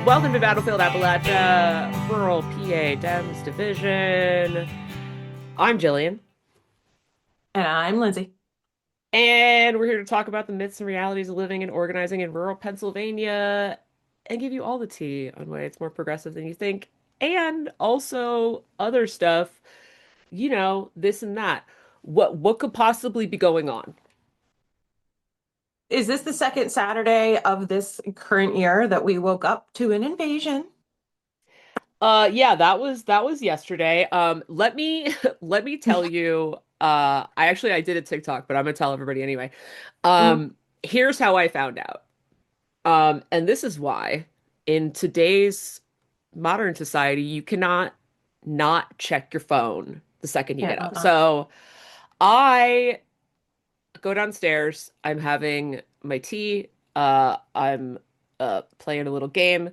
Welcome to Battlefield Appalachia, Rural PA Dems Division. I'm Jillian, And I'm Lindsay. and we're here to talk about the myths and realities of living and organizing in rural Pennsylvania and give you all the tea on why it's more progressive than you think, and also other stuff, this and that. What could possibly be going on? Is this the second Saturday of this current year that we woke up to an invasion? Yeah, that was yesterday. Let me let me tell you, I did a TikTok, but I'm gonna tell everybody anyway. Mm. Here's how I found out. And this is why in today's modern society, you cannot not check your phone the second you Can't get up. not. So I go downstairs, I'm having my tea, I'm playing a little game.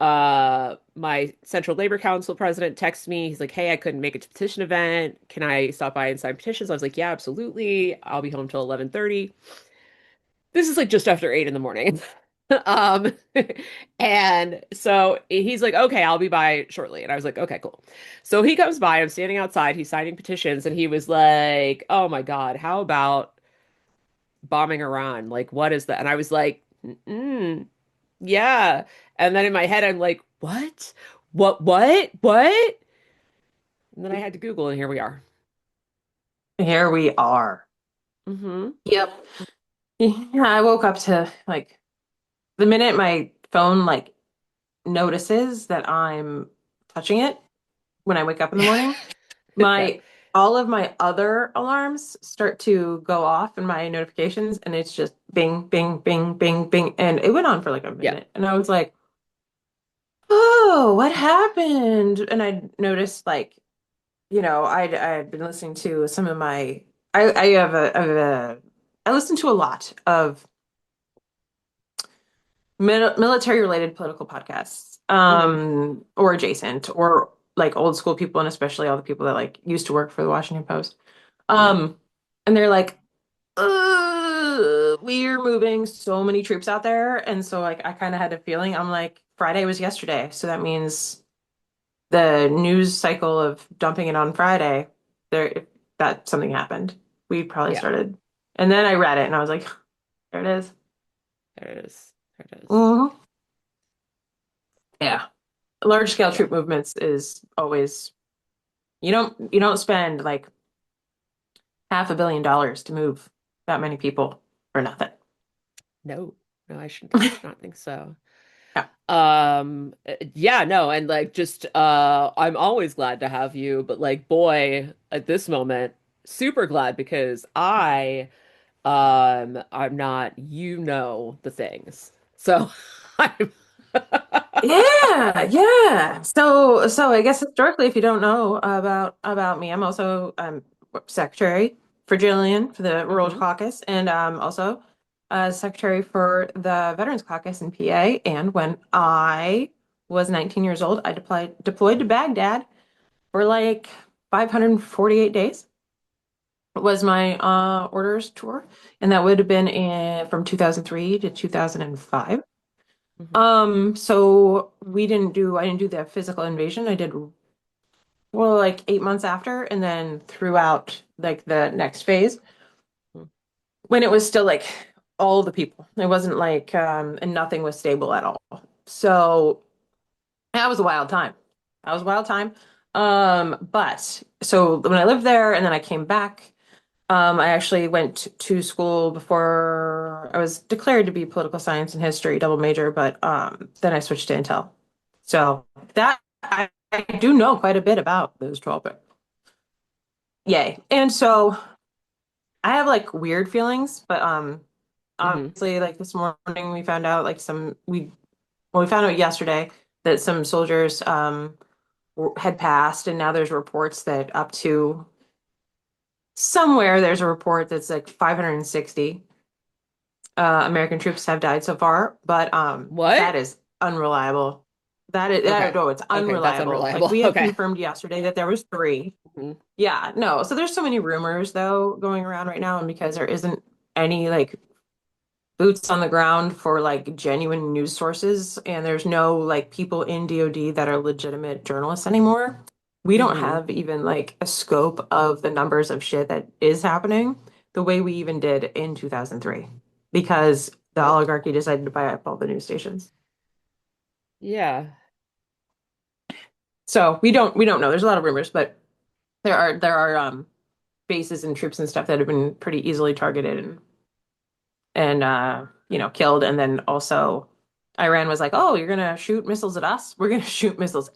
My Central Labor Council president texts me. He's like, "Hey, I couldn't make it to the petition event. Can I stop by and sign petitions?" I was like, "Yeah, absolutely. I'll be home till 11:30." This is like just after 8 in the morning. Um, and so he's like, "Okay, I'll be by shortly." And I was like, "Okay, cool." So he comes by, I'm standing outside, he's signing petitions, and he was like, "Oh my God, how about bombing Iran? Like, what is that?" And I was like, mm yeah. And then in my head, I'm like, what? What? And then I had to Google, and here we are. Here we are. Hmm. Yep. Yeah, I woke up to like the minute my phone notices that I'm touching it when I wake up in the morning, Yeah. my all of my other alarms start to go off in my notifications and it's just bing, bing, bing, bing, bing. And it went on for like a Yeah. minute. And I was like, oh, what happened? And I noticed I'd been listening to some of my I listen to a lot of military related political podcasts, Hmm. or adjacent, or like old school people, and especially all the people that like used to work for the Washington Post. Hmm. Um, and they're like, we're moving so many troops out there, and so like I kind of had a feeling. I'm like, Friday was yesterday, so that means the news cycle of dumping it on Friday, there that something happened. We probably Yeah. started. And then I read it and I was like, there it is. There it is. There it is. Hmm. Yeah. Large scale Yeah. troop movements is always you don't spend like $500 million to move that many people for nothing. No. No, I should not think so. Yeah. Yeah, no, and like just I'm always glad to have you, but like boy, at this moment, super glad because I'm not, the things. So I'm Yeah, yeah. So I guess historically, if you don't know about me, I'm also secretary for Jillian for the Rural Mhm. Caucus, and also secretary for the Veterans Caucus in PA. And when I was 19 years old, I deployed to Baghdad for like 548 days. Was my orders tour, and that would have been from 2003 to 2005. Mhm. So I didn't do the physical invasion. I did, well, like 8 months after, and then throughout like the next phase Mhm. when it was still like all the people. It wasn't like, and nothing was stable at all. So that was a wild time. That was a wild time. But so when I lived there and then I came back, I actually went to school before I was declared to be political science and history double major, but then I switched to Intel. So that I do know quite a bit about those 12, but yay. And so I have like weird feelings, but Mhm. obviously like this morning we found out like we found out yesterday that some soldiers had passed, and now there's reports that up to somewhere there's a report that's like 560 American troops have died so far, but that What? is unreliable. Okay. No, it's Okay, that's unreliable. Like unreliable. we had Okay. confirmed yesterday that there was three. Mhm. Yeah, no. So there's so many rumors though going around right now, and because there isn't any like boots on the ground for like genuine news sources, and there's no like people in DoD that are legitimate journalists anymore. We don't Hmm. have even like a scope of the numbers of shit that is happening the way we even did in 2003 because the Yep. oligarchy decided to buy up all the news stations. Yeah. So we don't know. There's a lot of rumors, but there are bases and troops and stuff that have been pretty easily targeted and killed. And then also Iran was like, "Oh, you're gonna shoot missiles at us? We're gonna shoot missiles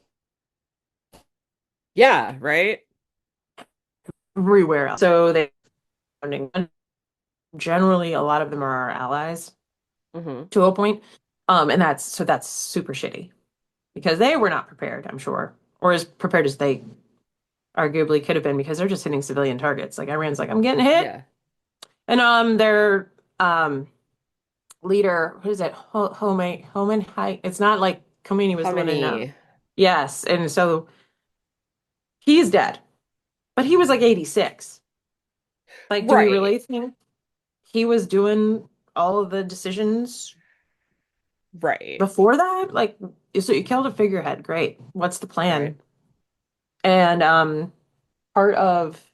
Yeah, right? everywhere else." So they generally a lot of them are our allies Hmm. to a point. And that's super shitty because they were not prepared, I'm sure, or as prepared as they arguably could have been because they're just hitting civilian targets. Like Iran's like, I'm getting hit. Yeah. And their leader, what is it? Homan Hai. It's not like Khomeini was How the one in many? yes, and so he's dead. But he was like 86. Like, do we Right. really think he was doing all of the decisions Right. before that? Like, so you killed a figurehead. Great. What's the Right. plan? And part of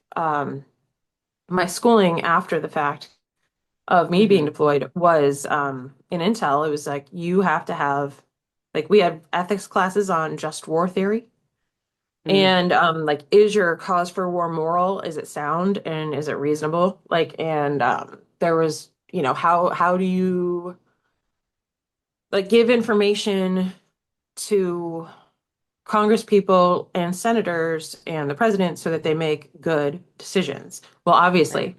my schooling after the fact of me being Hmm. deployed was in Intel. It was like you have to have like we had ethics classes on just war theory. Mm. And like, is your cause for war moral? Is it sound and is it reasonable? Like, and there was, how do you like give information to Congress people and senators and the president so that they make good decisions? Well, Right. obviously,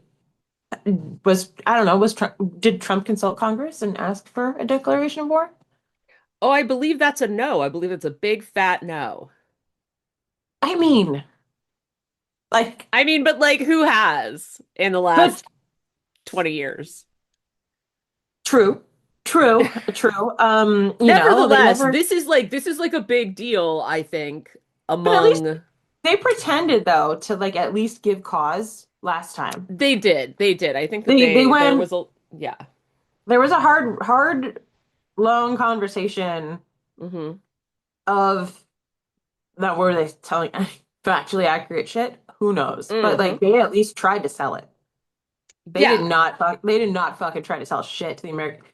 I don't know, did Trump consult Congress and ask for a declaration of war? Oh, I believe that's a no. I believe it's a big fat no. I mean, like, I mean, but like who has in the but last 20 years? true, true. They Nevertheless, never. this is like a big deal, I think, But at least among they pretended though to like at least give cause last time. they did. They did. I think that They they there went was a yeah. there was a hard long conversation Hmm. of that were they telling factually accurate shit? Who knows? But Hmm. like they at least tried to sell it. Yeah. They did not fucking try to sell shit to the American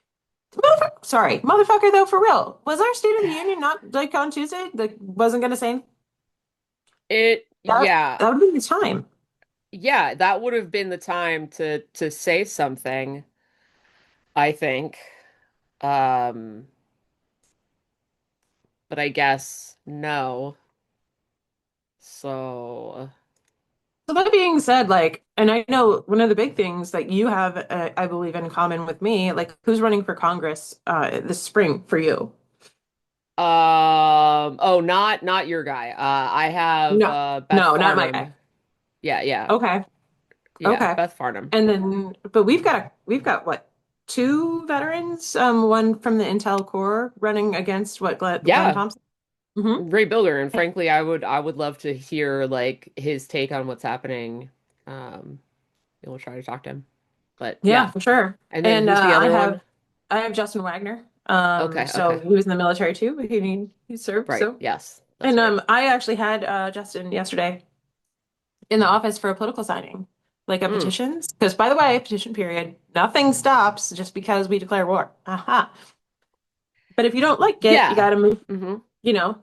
sorry, motherfucker though for real. Was our State of the Union not like on Tuesday? Like wasn't gonna say that Yeah. that would be the time. Yeah, that would have been the time to say something, I think. Um, but I guess no. So, So that being said, like, and I know one of the big things that you have, I believe, in common with me, like, who's running for Congress this spring for you? oh, not your guy. I have No, Beth no, not my guy. Farnham. Yeah, yeah. Okay, Yeah, okay. Beth Farnham. And then, but we've got what, two veterans, one from the Intel Corps running against what, Glenn Yeah, Thompson? Hmm. great builder, and frankly, I would love to hear like his take on what's happening. Um, we'll try to talk to him. But Yeah, yeah. for sure. And then And who's the I other have one? I have Justin Wagner. Okay, So okay. he was in the military too. He served. Right. So, Yes, that's and right. I actually had Justin yesterday in the office for a political signing, like a Mm. petitions. Because by the way, petition period, nothing stops just because we declare war. Aha. But if you don't like it, you Yeah. got to move, Hmm.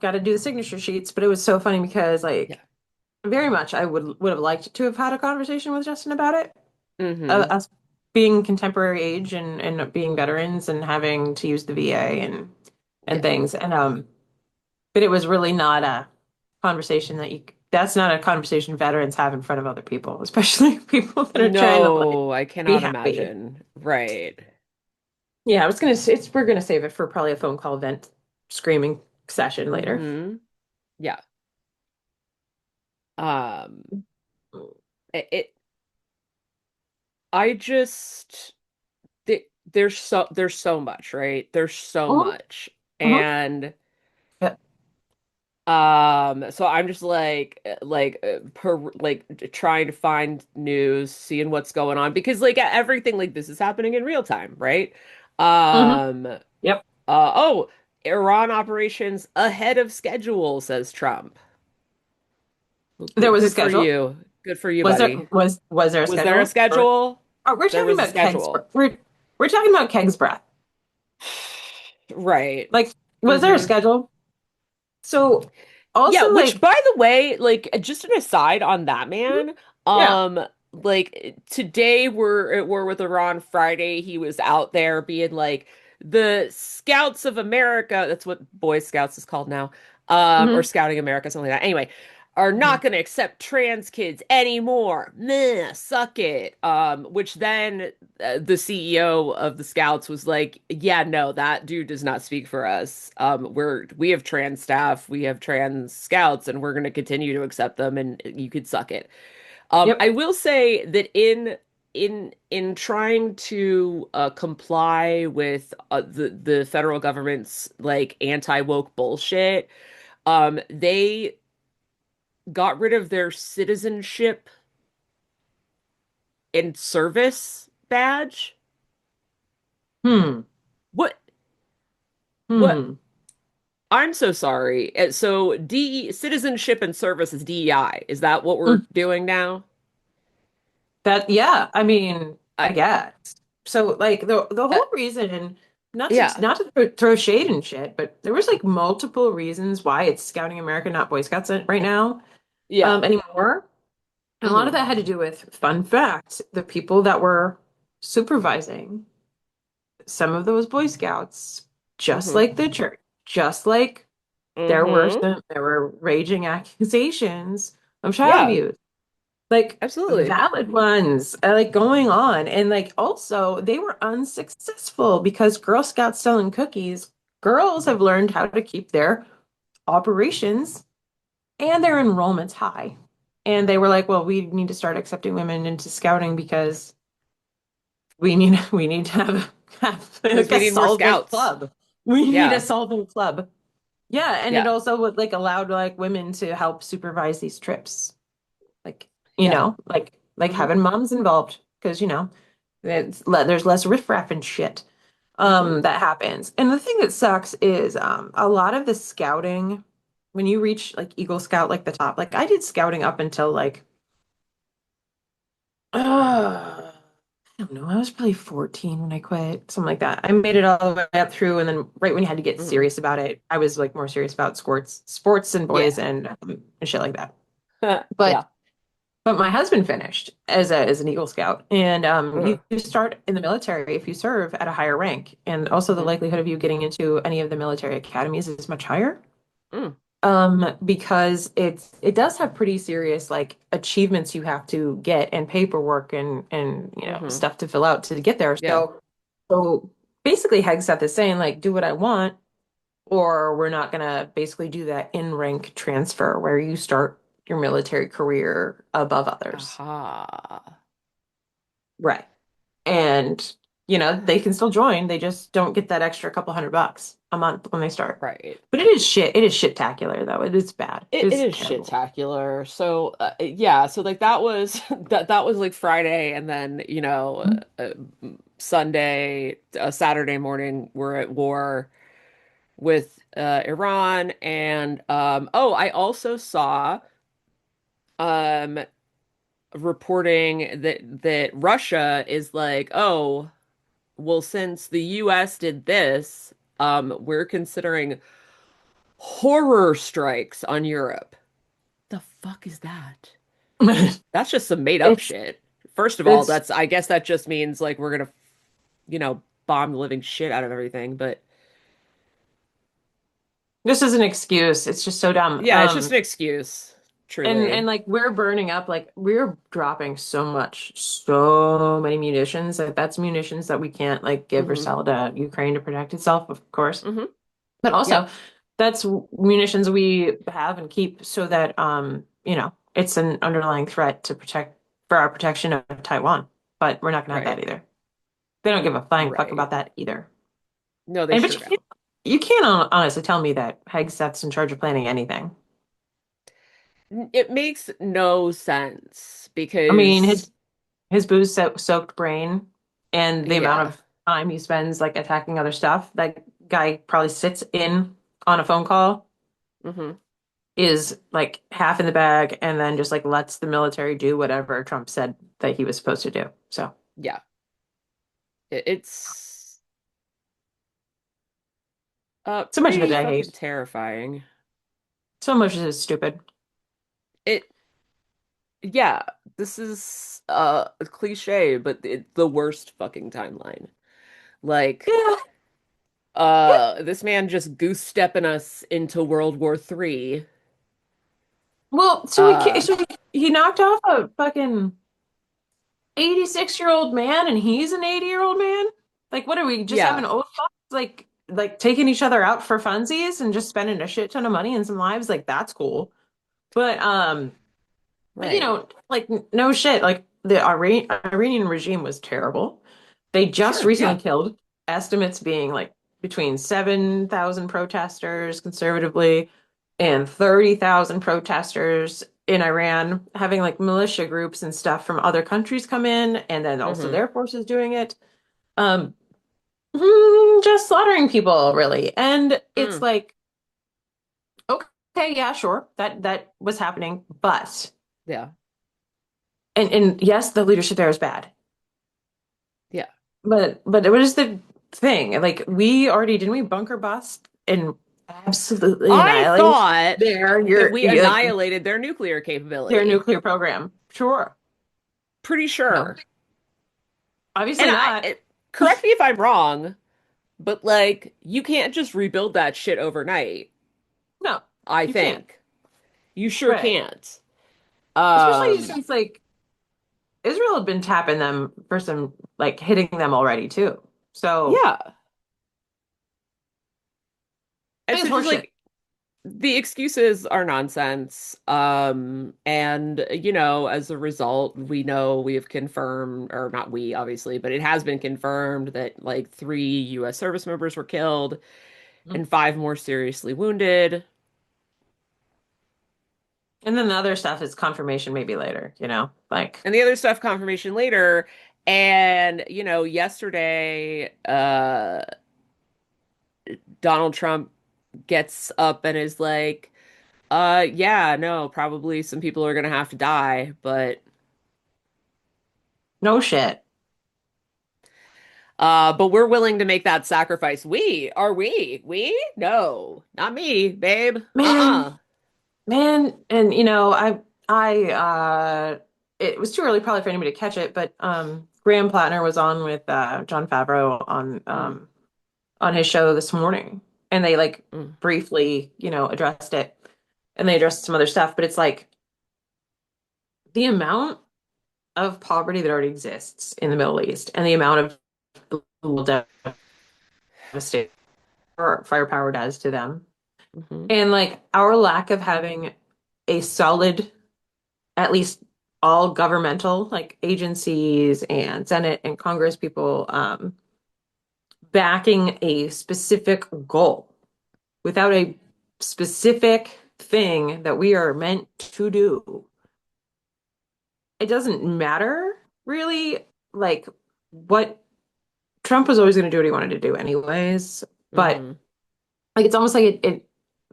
got to do the signature sheets. But it was so funny because Yeah. like very much I would have liked to have had a conversation with Justin about it. Hmm. Us being contemporary age and being veterans and having to use the VA and Yeah. things. And but it was really not a conversation that's not a conversation veterans have in front of other people, especially people that are trying to like No, I be cannot happy. imagine. Right. Yeah, we're gonna save it for probably a phone call vent screaming session later. Hmm. Yeah. Um, it I just there's so much, right? There's so Mhm, much. mhm. And Yeah. So I'm just trying to find news, seeing what's going on because like everything like this is happening in real time, right? Hmm. Um, Yep. oh, Iran operations ahead of schedule, says Trump. Well, There was a good for schedule. you. Good for you, Was there buddy. was there a Was there a schedule? Or schedule? oh, we're There talking was a about kegs. schedule. We're talking about kegs breath. Right. Like, was there a Hmm. schedule? So Yeah, also which like by the way, like just an aside on that mhm, man, yeah. like today we're with Iran Friday, he was out there being like the Scouts of America, that's what Boy Scouts is called now, or Hmm. Scouting America, something like that. Anyway, are Hmm. not gonna accept trans kids anymore. Meh, suck it. Which then the CEO of the Scouts was like, "Yeah, no, that dude does not speak for us. We have trans staff, we have trans scouts, and we're going to continue to accept them, and you could suck it." Yep. I will say that in trying to comply with the federal government's like anti-woke bullshit, they got rid of their citizenship and service badge. Hmm. What? What? Hmm. I'm so sorry. So DE citizenship and service is DEI. Is that what we're doing now? That yeah, I mean, I I guess. So like the uh, whole reason, and yeah. not to throw shade and shit, but there was like multiple reasons why it's Scouting America, not Boy Scouts right now, Yeah. anymore. And a lot of Hmm. that had to do with, fun fact, the people that were supervising some of those Boy Scouts, just Hmm. like the church, just like Hmm. there were raging accusations of child Yeah, abuse, like absolutely. valid ones, like going on. And like also they were unsuccessful because Girl Scouts selling cookies, girls have learned how to keep their operations and their enrollments high. And they were like, well, we need to start accepting women into scouting because we need to have Because like we a need more solvent scouts. club. We need a Yeah. solvent club. Yeah, and it Yeah. also would like allowed like women to help supervise these trips. Like, Yeah. like Hmm. having moms involved because there's less riffraff and shit Hmm. that happens. And the thing that sucks is a lot of the scouting when you reach like Eagle Scout like the top. Like I did scouting up until like I don't know, I was probably 14 when I quit, something like that. I made it all the way up through and then right when you had to get Hmm. serious about it, I was like more serious about sports and boys Yeah. and shit like that. But Yeah. But my husband finished as an Eagle Scout, and Uh-huh. you start in the military if you serve at a higher rank, and also the Hmm. likelihood of you getting into any of the military academies is much higher. Mm. Because it does have pretty serious like achievements you have to get and paperwork and Hmm. stuff to fill out to get there. Yeah. So basically, Hegseth is saying like, do what I want, or we're not gonna basically do that in rank transfer where you start your military career above others. Aha. Right. And, they can still join. They just don't get that extra couple $100 a month when they start. Right. But it is shit. It is shit-tacular, though. It is bad. It It's is terrible. shit-tacular. So yeah, so like that was that was like Friday, and then Sunday, Saturday morning, we're at war with Iran, and oh, I also saw um reporting that Russia is like, oh, well, since the US did this, we're considering horror strikes on Europe. The fuck is that? That's just some made up It's shit. First of all, it's that's I guess that just means like we're gonna, bomb the living shit out of everything, but this is an excuse. It's just so dumb. yeah, it's just an excuse, And truly. like we're burning up, like we're dropping so many munitions that that's munitions that we can't like give or Hmm. sell to Ukraine to protect itself, of course. Hmm. But also, Yep. that's munitions we have and keep so that it's an underlying threat to protect for our protection of Taiwan. But we're not gonna have that Right. either. They don't give a flying fuck Right. about that either. No, they And sure but don't. you can't honestly tell me that Hegseth's in charge of planning anything. It makes no sense I mean, because, his booze soaked brain and the amount yeah. of time he spends like attacking other stuff. That guy probably sits in on a phone call, Hmm. is like half in the bag, and then just like lets the military do whatever Trump said that he was supposed to do. So Yeah. It's so much of it pretty I fucking hate. terrifying. So much of it is stupid. It, yeah, this is a cliche, but the worst fucking timeline. Like, Yeah. Yeah. this man just goose stepping us into World War III. Well, Uh, so he knocked off a fucking 86-year-old man and he's an 80-year-old man? Like, what are we just having yeah, old fucks like taking each other out for funsies and just spending a shit ton of money and some lives? Like, that's cool. But right. like no shit. Like the Iranian regime was terrible. They just Sure, recently yeah. killed, estimates being like between 7,000 protesters conservatively and 30,000 protesters in Iran, having like militia groups and stuff from other countries come in, and then also Hmm. their forces doing it. Um, just slaughtering people, really. And it's Mm, like, okay, yeah, sure, that was happening, but yeah, and yes, the leadership there is bad. yeah. But what is the thing? Like we already didn't we bunker bust and absolutely I annihilate thought their that we like annihilated their nuclear their capability. nuclear program. Sure. Pretty No. sure. Obviously And not. correct me if I'm wrong, but like, you can't just rebuild that shit overnight, No, I you can't. think. You sure Right. can't. Especially Um, since like Israel had been tapping them for some like hitting them already too. So yeah. I And think so it's just horseshit. like the excuses are nonsense. And as a result, we know we have confirmed, or not we, obviously, but it has been confirmed that like three US service members were killed and five more seriously wounded. And then the other stuff is confirmation maybe later, like And the other stuff confirmation later. And yesterday, Donald Trump gets up and is like, yeah, no, probably some people are gonna have to die, no shit. but we're willing to make that sacrifice. We are we? We? No, not me, babe. Man, Uh-uh. Man, and it was too early probably for anybody to catch it, but Graham Plattner was on with John Favreau Mm, on his show this morning, and they like mm, briefly, addressed it, and they addressed some other stuff, but it's like the amount of poverty that already exists in the Middle East and the amount of devastation firepower does to them, mhm. and like our lack of having a solid at least all governmental like agencies and Senate and Congress people backing a specific goal without a specific thing that we are meant to do. It doesn't matter really like what Trump was always going to do what he wanted to do anyways, but Mhm. like it's almost like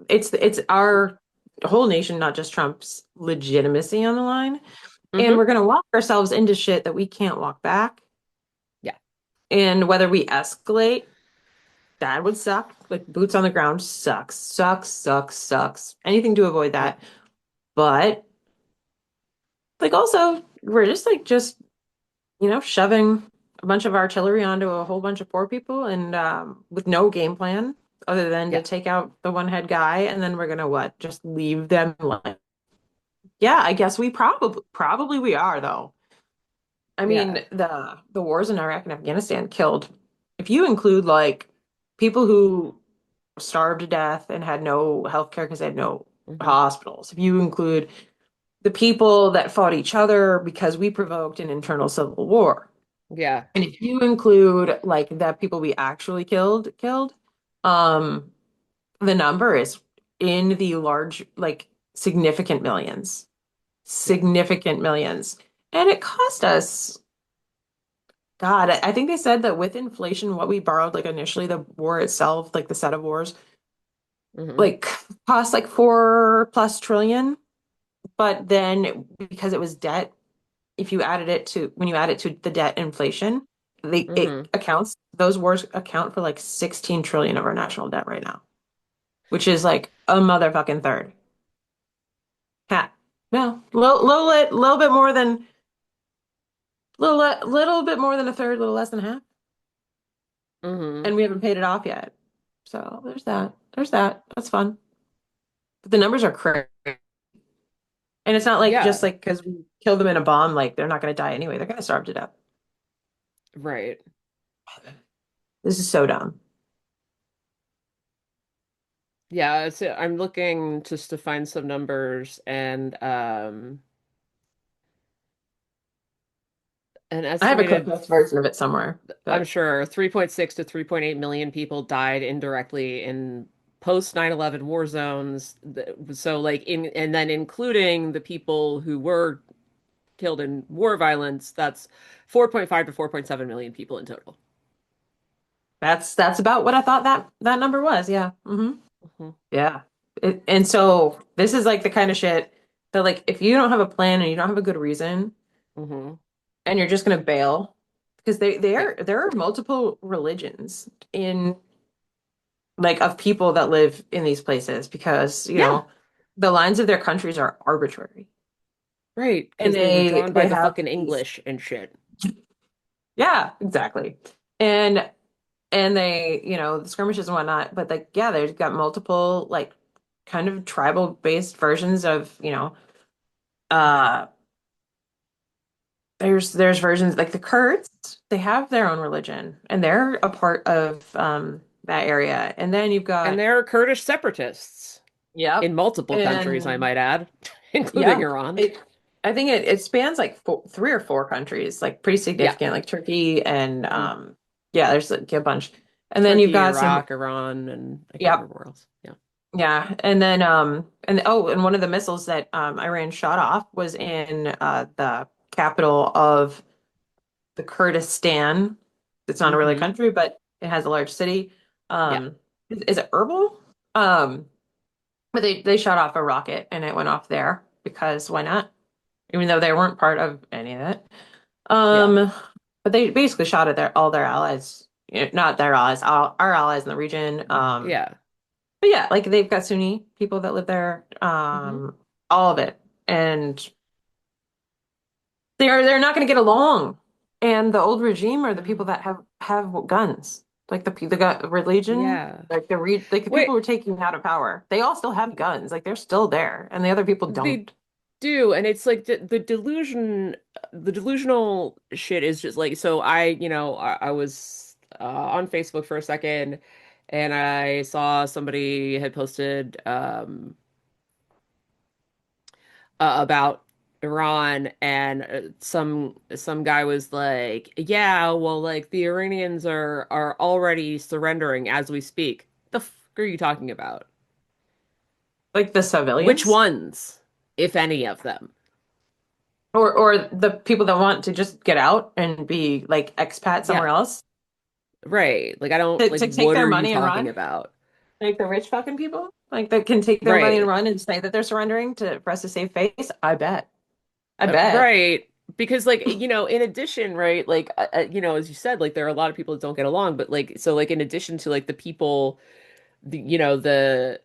it's our whole nation, not just Trump's legitimacy on the line. And Mhm. we're going to walk ourselves into shit that we can't walk back. Yeah. And whether we escalate, that would suck. Like boots on the ground sucks, sucks, sucks, sucks. Anything to avoid Yep. that. But like also, we're just shoving a bunch of artillery onto a whole bunch of poor people and with no game plan other than to Yeah. take out the one head guy. And then we're gonna what? Just leave them like, yeah, I guess we probably we are though. I mean, Yeah. the wars in Iraq and Afghanistan killed, if you include like people who starved to death and had no health care because they had no Mhm. hospitals, if you include the people that fought each other because we provoked an internal civil war, Yeah. and if you include like the people we actually killed, Um, the number is in the large, like significant millions, Yeah. significant millions. And it cost us, God, I think they said that with inflation, what we borrowed, like initially the war itself, like the set of wars, Hmm. like cost like 4+ trillion. But then because it was debt, if you added it to when you add it to the debt inflation, it Hmm. accounts those wars account for like 16 trillion of our national debt right now, which is like a motherfucking third. Ha. No, little bit more than little bit more than a third, little less than half, Hmm. and we haven't paid it off yet. So there's that. There's that. That's fun. But the numbers are crazy, and it's not like just Yeah. like because we killed them in a bomb, like they're not going to die anyway. They're going to starve to death. Right. This is so dumb. Yeah, I'm looking just to find some numbers an I have a estimated compressed version of it somewhere, I'm but sure 3.6 to 3.8 million people died indirectly in post 9/11 war zones. So like in and then including the people who were killed in war violence, that's 4.5 to 4.7 million people in total. that's about what I thought that number was. Yeah. Hmm. Yeah. And so this is like the kind of shit that like if you don't have a plan and you don't have a good reason Hmm. and you're just gonna bail, because Yeah. there are multiple religions in like of people that live in these places because, Yeah. the lines of their countries are arbitrary. Right. And Because they were drawn by they the have fucking these, English and shit. yeah, exactly. And they, the skirmishes and whatnot, but like, yeah, there's got multiple like kind of tribal based versions of, uh there's versions like the Kurds, they have their own religion and they're a part of that area. And then you've And got, there are Kurdish separatists yep. in multiple countries, I And might add, including yeah, Iran. I think it spans like three or four countries, like pretty Yeah. significant, like Turkey and Mm. yeah, there's like a bunch. And then you've Turkey, got some, Iraq, Iran, and I can't yep. remember where else. Yeah. Yeah, and then and oh, and one of the missiles that Iran shot off was in the capital of the Kurdistan. It's not a really Hmm. country, but it has a large city. Yeah. Is it Erbil? Um, but they shot off a rocket and it went off there because why not? Even though they weren't part of any of it. Yeah. Um, but they basically shot at all their allies, not their allies, our allies in the region. Yeah. But yeah, like they've got Sunni people that live there, Hmm. all of it, and they're not going to get along. And the old regime are the people No. that have guns, like the religion, Yeah. like the people Wait, who are taking out of power. They all still have guns, like they're still there, and the other people they don't. do, and it's like the delusional shit is just like so. I was on Facebook for a second, and I saw somebody had posted about Iran, and some guy was like, "Yeah, well, like the Iranians are already surrendering as we speak." The fuck are you talking about? Like the Which civilians, ones, if any of them? or the people that want to just get out and be like expat somewhere Yeah, else right. Like I don't like to take what their are you money and talking run. about? Like the rich fucking people, like that can take their money and Right. run and say that they're surrendering to for us to save face. I bet. I bet. Right. Because like in addition, right, like as you said, like there are a lot of people that don't get along, but like so like in addition to like the people the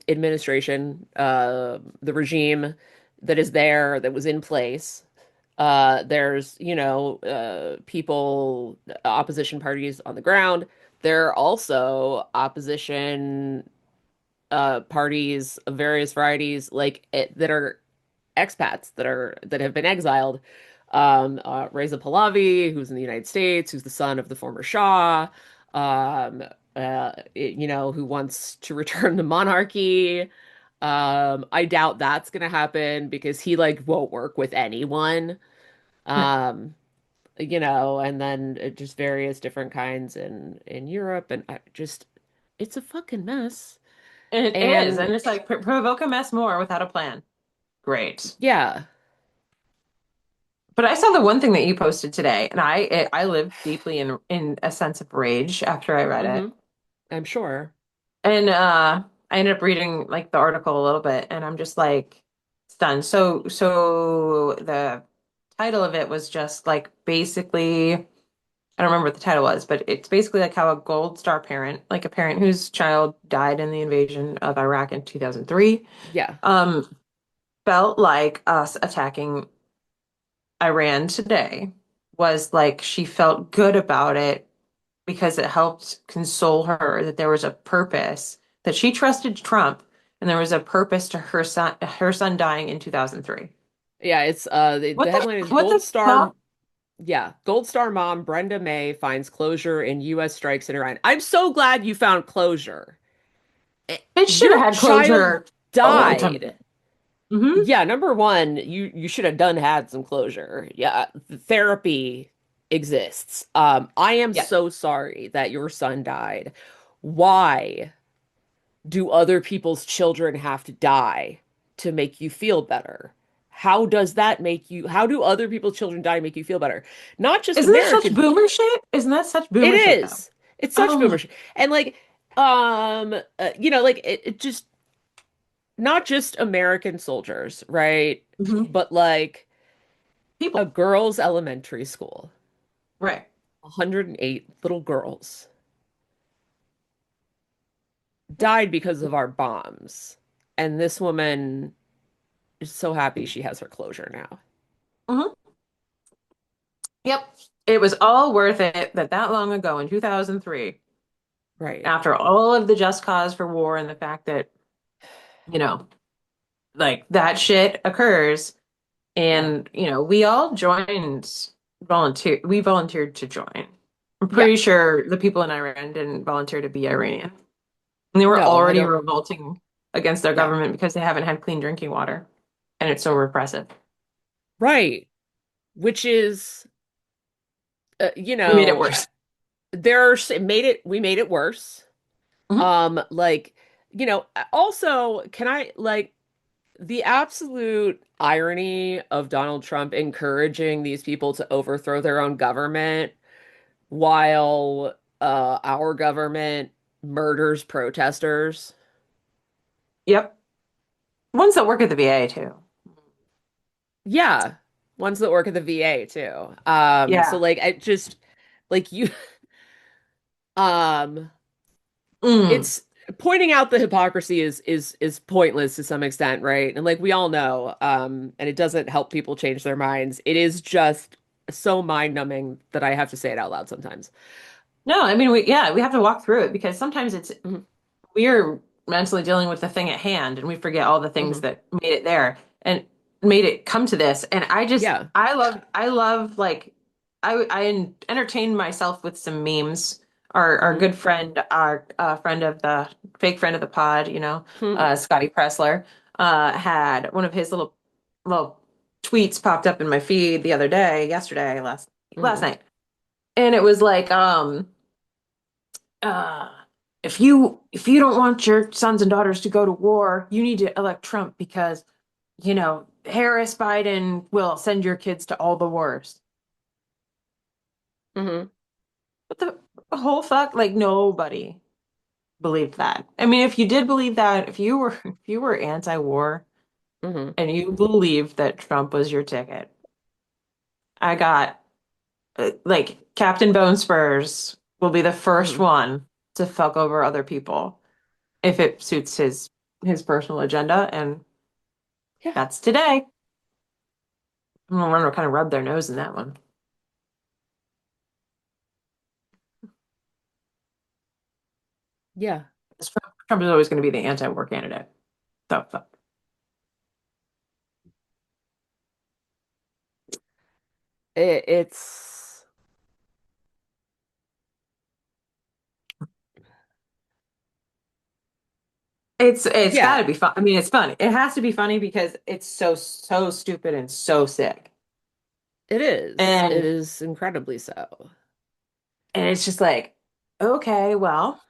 administration, the regime that is there, that was in place. There's, people, opposition parties on the ground. There are also opposition parties of various varieties, that are expats that have been exiled. Reza Pahlavi, who's in the United States, who's the son of the former Shah, who wants to return the monarchy. I doubt that's gonna happen because he like won't work with anyone. Um, and then just various different kinds in Europe, and I just it's a fucking mess. It is, And and it's like provoke a mess more without a plan. Great. yeah, But I saw the one thing that you posted today, and I lived deeply in a sense of rage after I read hmm it. I'm sure. And I ended up reading like the article a little bit, and I'm just like stunned. So the title of it was just like basically, I don't remember what the title was, but it's basically like how a Gold Star parent, like a parent whose child died in the invasion of Iraq in 2003, Yeah. um, felt like us attacking Iran today was like she felt good about it because it helped console her that there was a purpose, that she trusted Trump and there was a purpose to her son dying in 2003. Yeah, it's the headline is What Gold the Star. fuck? Yeah, Gold Star mom Brenda May finds closure in U.S. strikes in Iran. I'm so glad you found closure. Eh, It should have Your had child closure a long time ago. died. Hmm. Yeah, number one, you should have done had some closure. Yeah, therapy exists. I am Yeah. so sorry that your son died. Why do other people's children have to die to make you feel better? How do other people's children die to make you feel better? Not just Isn't that such American. boomer shit? Isn't that such It boomer shit though? is. It's such Oh, boomer shit. And like, like it just not just American soldiers, right? hmm. But like a People. girls' elementary school, Right. 108 little girls died because of our bombs. And this woman is so happy she has her closure now. Hmm. Yep. It was all worth it that long ago in 2003, Right. after all of the just cause for war and the fact that, you know, like that shit occurs. Yeah. And, we all we volunteered to join. I'm Yeah. pretty sure the people in Iran didn't volunteer to be Iranian. And they were No, I already don't. revolting against their Yeah. government because they haven't had clean drinking water. And it's so repressive. Right. Which is, We made it worse. we made it worse. Hmm. Like, also, can I like the absolute irony of Donald Trump encouraging these people to overthrow their own government while our government murders protesters? Yep. Ones that work at the VA too. Yeah, ones that work at the VA too. So Yeah. like I just like you um Mm. it's pointing out the hypocrisy is pointless to some extent, right? And like we all know, and it doesn't help people change their minds. It is just so mind-numbing that I have to say it out loud sometimes. No, I mean, we have to walk through it because sometimes Hmm. we're mentally dealing with the thing at hand and we forget all the things Hmm. that made it there and made it come to this. And Yeah. I love like I entertained myself with some memes. Our Hmm. good friend, our friend of the fake friend of the pod, Hmm. Scotty Pressler, had one of his little tweets popped up in my feed the other day, yesterday, last Hmm. night. And it was like, uh, if you don't want your sons and daughters to go to war, you need to elect Trump because, Harris Biden will send your kids to all the wars. Hmm. What the whole fuck? Like nobody believed that. I mean, if you did believe that, if you were anti-war Hmm. and you believed that Trump was your ticket, I got like Captain Bone Spurs will be the first Hmm. one to fuck over other people if it suits his personal agenda, and Yeah. that's today. I wonder what kind of rub their nose in that one. Yeah. Trump is always going to be the anti-war candidate. So It's it's got yeah. to be fun. I mean, it's funny. It has to be funny because it's so stupid and so sick. It is. It And is incredibly so. it's just like, okay, well,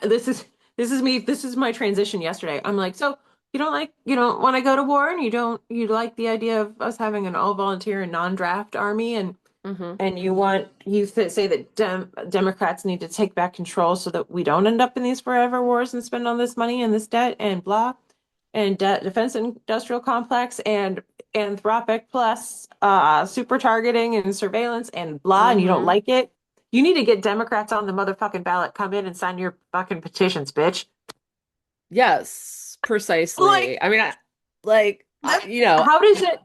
this is this is me. This is my transition yesterday. I'm like, so you don't want to go to war, and you like the idea of us having an all volunteer and non-draft army, Hmm. and say that Democrats need to take back control so that we don't end up in these forever wars and spend all this money and this debt and blah, and defense industrial complex and Anthropic plus super targeting and surveillance and blah, and you don't Hmm. like it. You need to get Democrats on the motherfucking ballot. Come in and sign your fucking petitions, bitch. Yes, Like, precisely. I mean, you know, how does it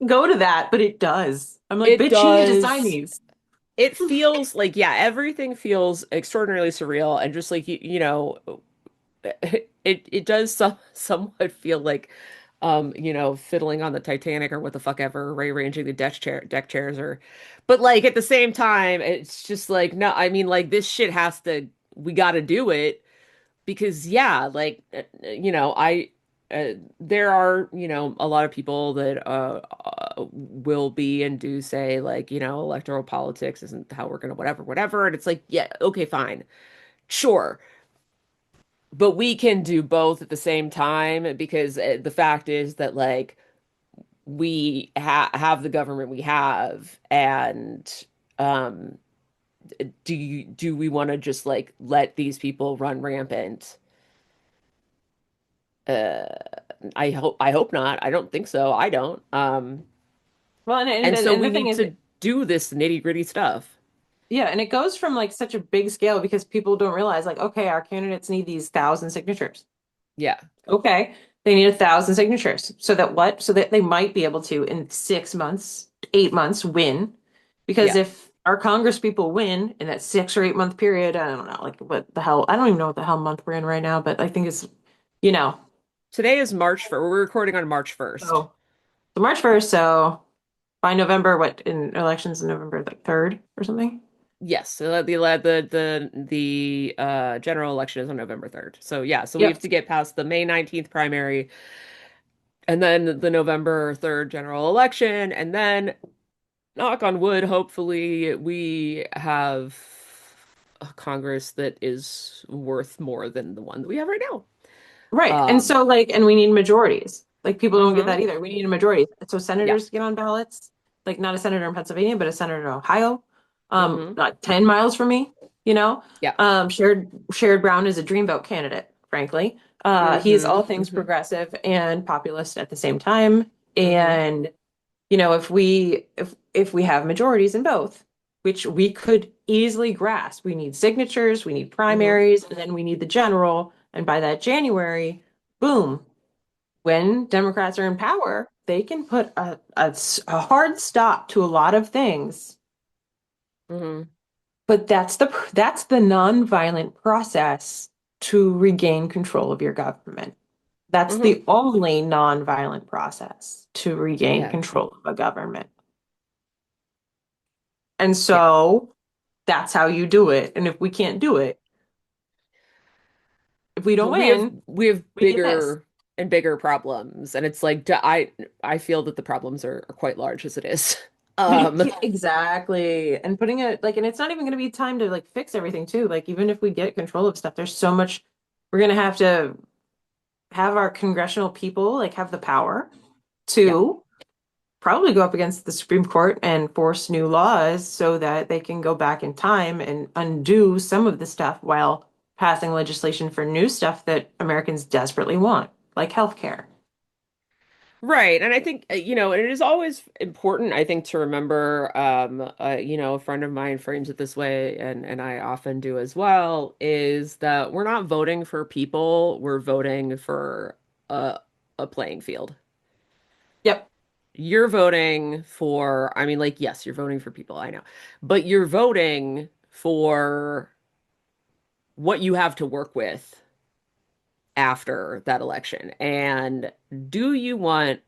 go to that? But it does. I'm like, it bitch, you need to sign does. these. It feels like, yeah, everything feels extraordinarily surreal, and just like you know, it does somewhat feel like, fiddling on the Titanic or what the fuck ever, rearranging the deck chairs, or, but like at the same time, it's just like, no, I mean, like this shit has to, we got to do it because yeah, like, there are, a lot of people that will be and do say like, electoral politics isn't how we're gonna whatever, whatever, and it's like, yeah, okay, fine, sure. But we can do both at the same time because the fact is that like we have the government we have, and um do we want to just like let these people run rampant? Uh I hope not. I don't think so. I don't. Well, And so and we the thing need is, to do this nitty-gritty stuff. yeah, and it goes from like such a big scale because people don't realize, like, okay, our candidates need these 1,000 signatures. Yeah. Okay, they need 1,000 signatures. So that what? So that they might be able to, in 6 months, 8 months, win. Because Yeah. if our Congress people win in that 6 or 8 month period, I don't know, like what the hell, I don't even know what the hell month we're in right now, but I think it's, you know, Today is March 1st. We're recording on March 1st. so March 1st, so by November, what, in elections in November, like 3rd or something? Yes, so the general election is on November 3rd. So yeah, so we have Yep. to get past the May 19th primary and then the November 3rd general election, and then knock on wood, hopefully we have a Congress that is worth more than the one that we have right now. Right. And Um, so like, and we need majorities. Like people don't get hmm that either. We need a majority. So yeah. senators get on ballots, like not a senator in Pennsylvania, but a senator in Ohio, Hmm. not 10 miles from me, you know. Yeah. Sherrod Brown is a dreamboat candidate, frankly. He is Hmm. all things Hmm. progressive and populist at the same time. Hmm. And if we have majorities in both, which we could easily grasp, we need signatures, we need Hmm. primaries, and then we need the general. And by that January, boom, when Democrats are in power, they can put a hard stop to a lot of things. Hmm. But that's the nonviolent process to regain control of your government. That's Hmm. the only nonviolent process to regain Yeah. control of a government. And Yeah. so that's how you do it. And if we can't do it, if we don't But win, we have we get this. bigger and bigger problems, and it's like I feel that the problems are quite large as it is. Um, Yeah, exactly. And putting it like, and it's not even going to be time to like fix everything too. Like, even if we get control of stuff, there's so much we're going to have our congressional people like have the power yeah. to probably go up against the Supreme Court and force new laws so that they can go back in time and undo some of the stuff while passing legislation for new stuff that Americans desperately want, like healthcare. Right. And I think, and it is always important, I think, to remember, a friend of mine frames it this way, and I often do as well, is that we're not voting for people, we're voting for a, a playing field. Yep. You're voting for, I mean, like, yes, you're voting for people, I know, but you're voting for what you have to work with after that election. And do you want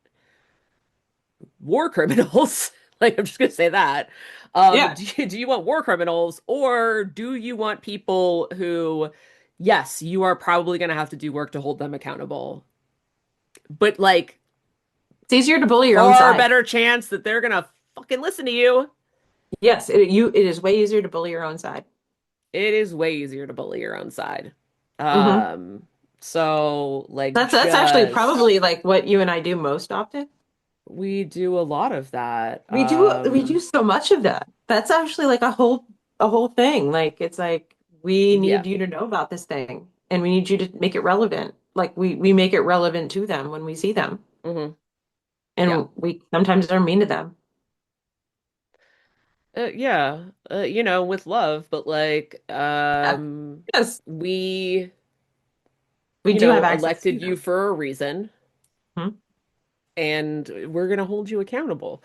war criminals? Like, I'm just gonna say that. Yeah. Do you want war criminals, or do you want people who, yes, you are probably gonna have to do work to hold them accountable, but like It's easier to bully your own far side. better chance that they're gonna fucking listen to you. Yes, it is way easier to bully your own side. It is way easier to bully your own side. Hmm. Um, so like That's actually just probably like what you and I do most often. we do a lot of that. We do so much of that. That's actually like a whole thing. Like it's like we Yeah. need you to know about this thing and we need you to make it relevant. Like we make it relevant to them when we see them. Hmm. Yeah. And we sometimes are mean to them. Yeah. With love, but like Yes, we, we do have access to elected you them. for a reason, Mhm. and we're gonna hold you accountable.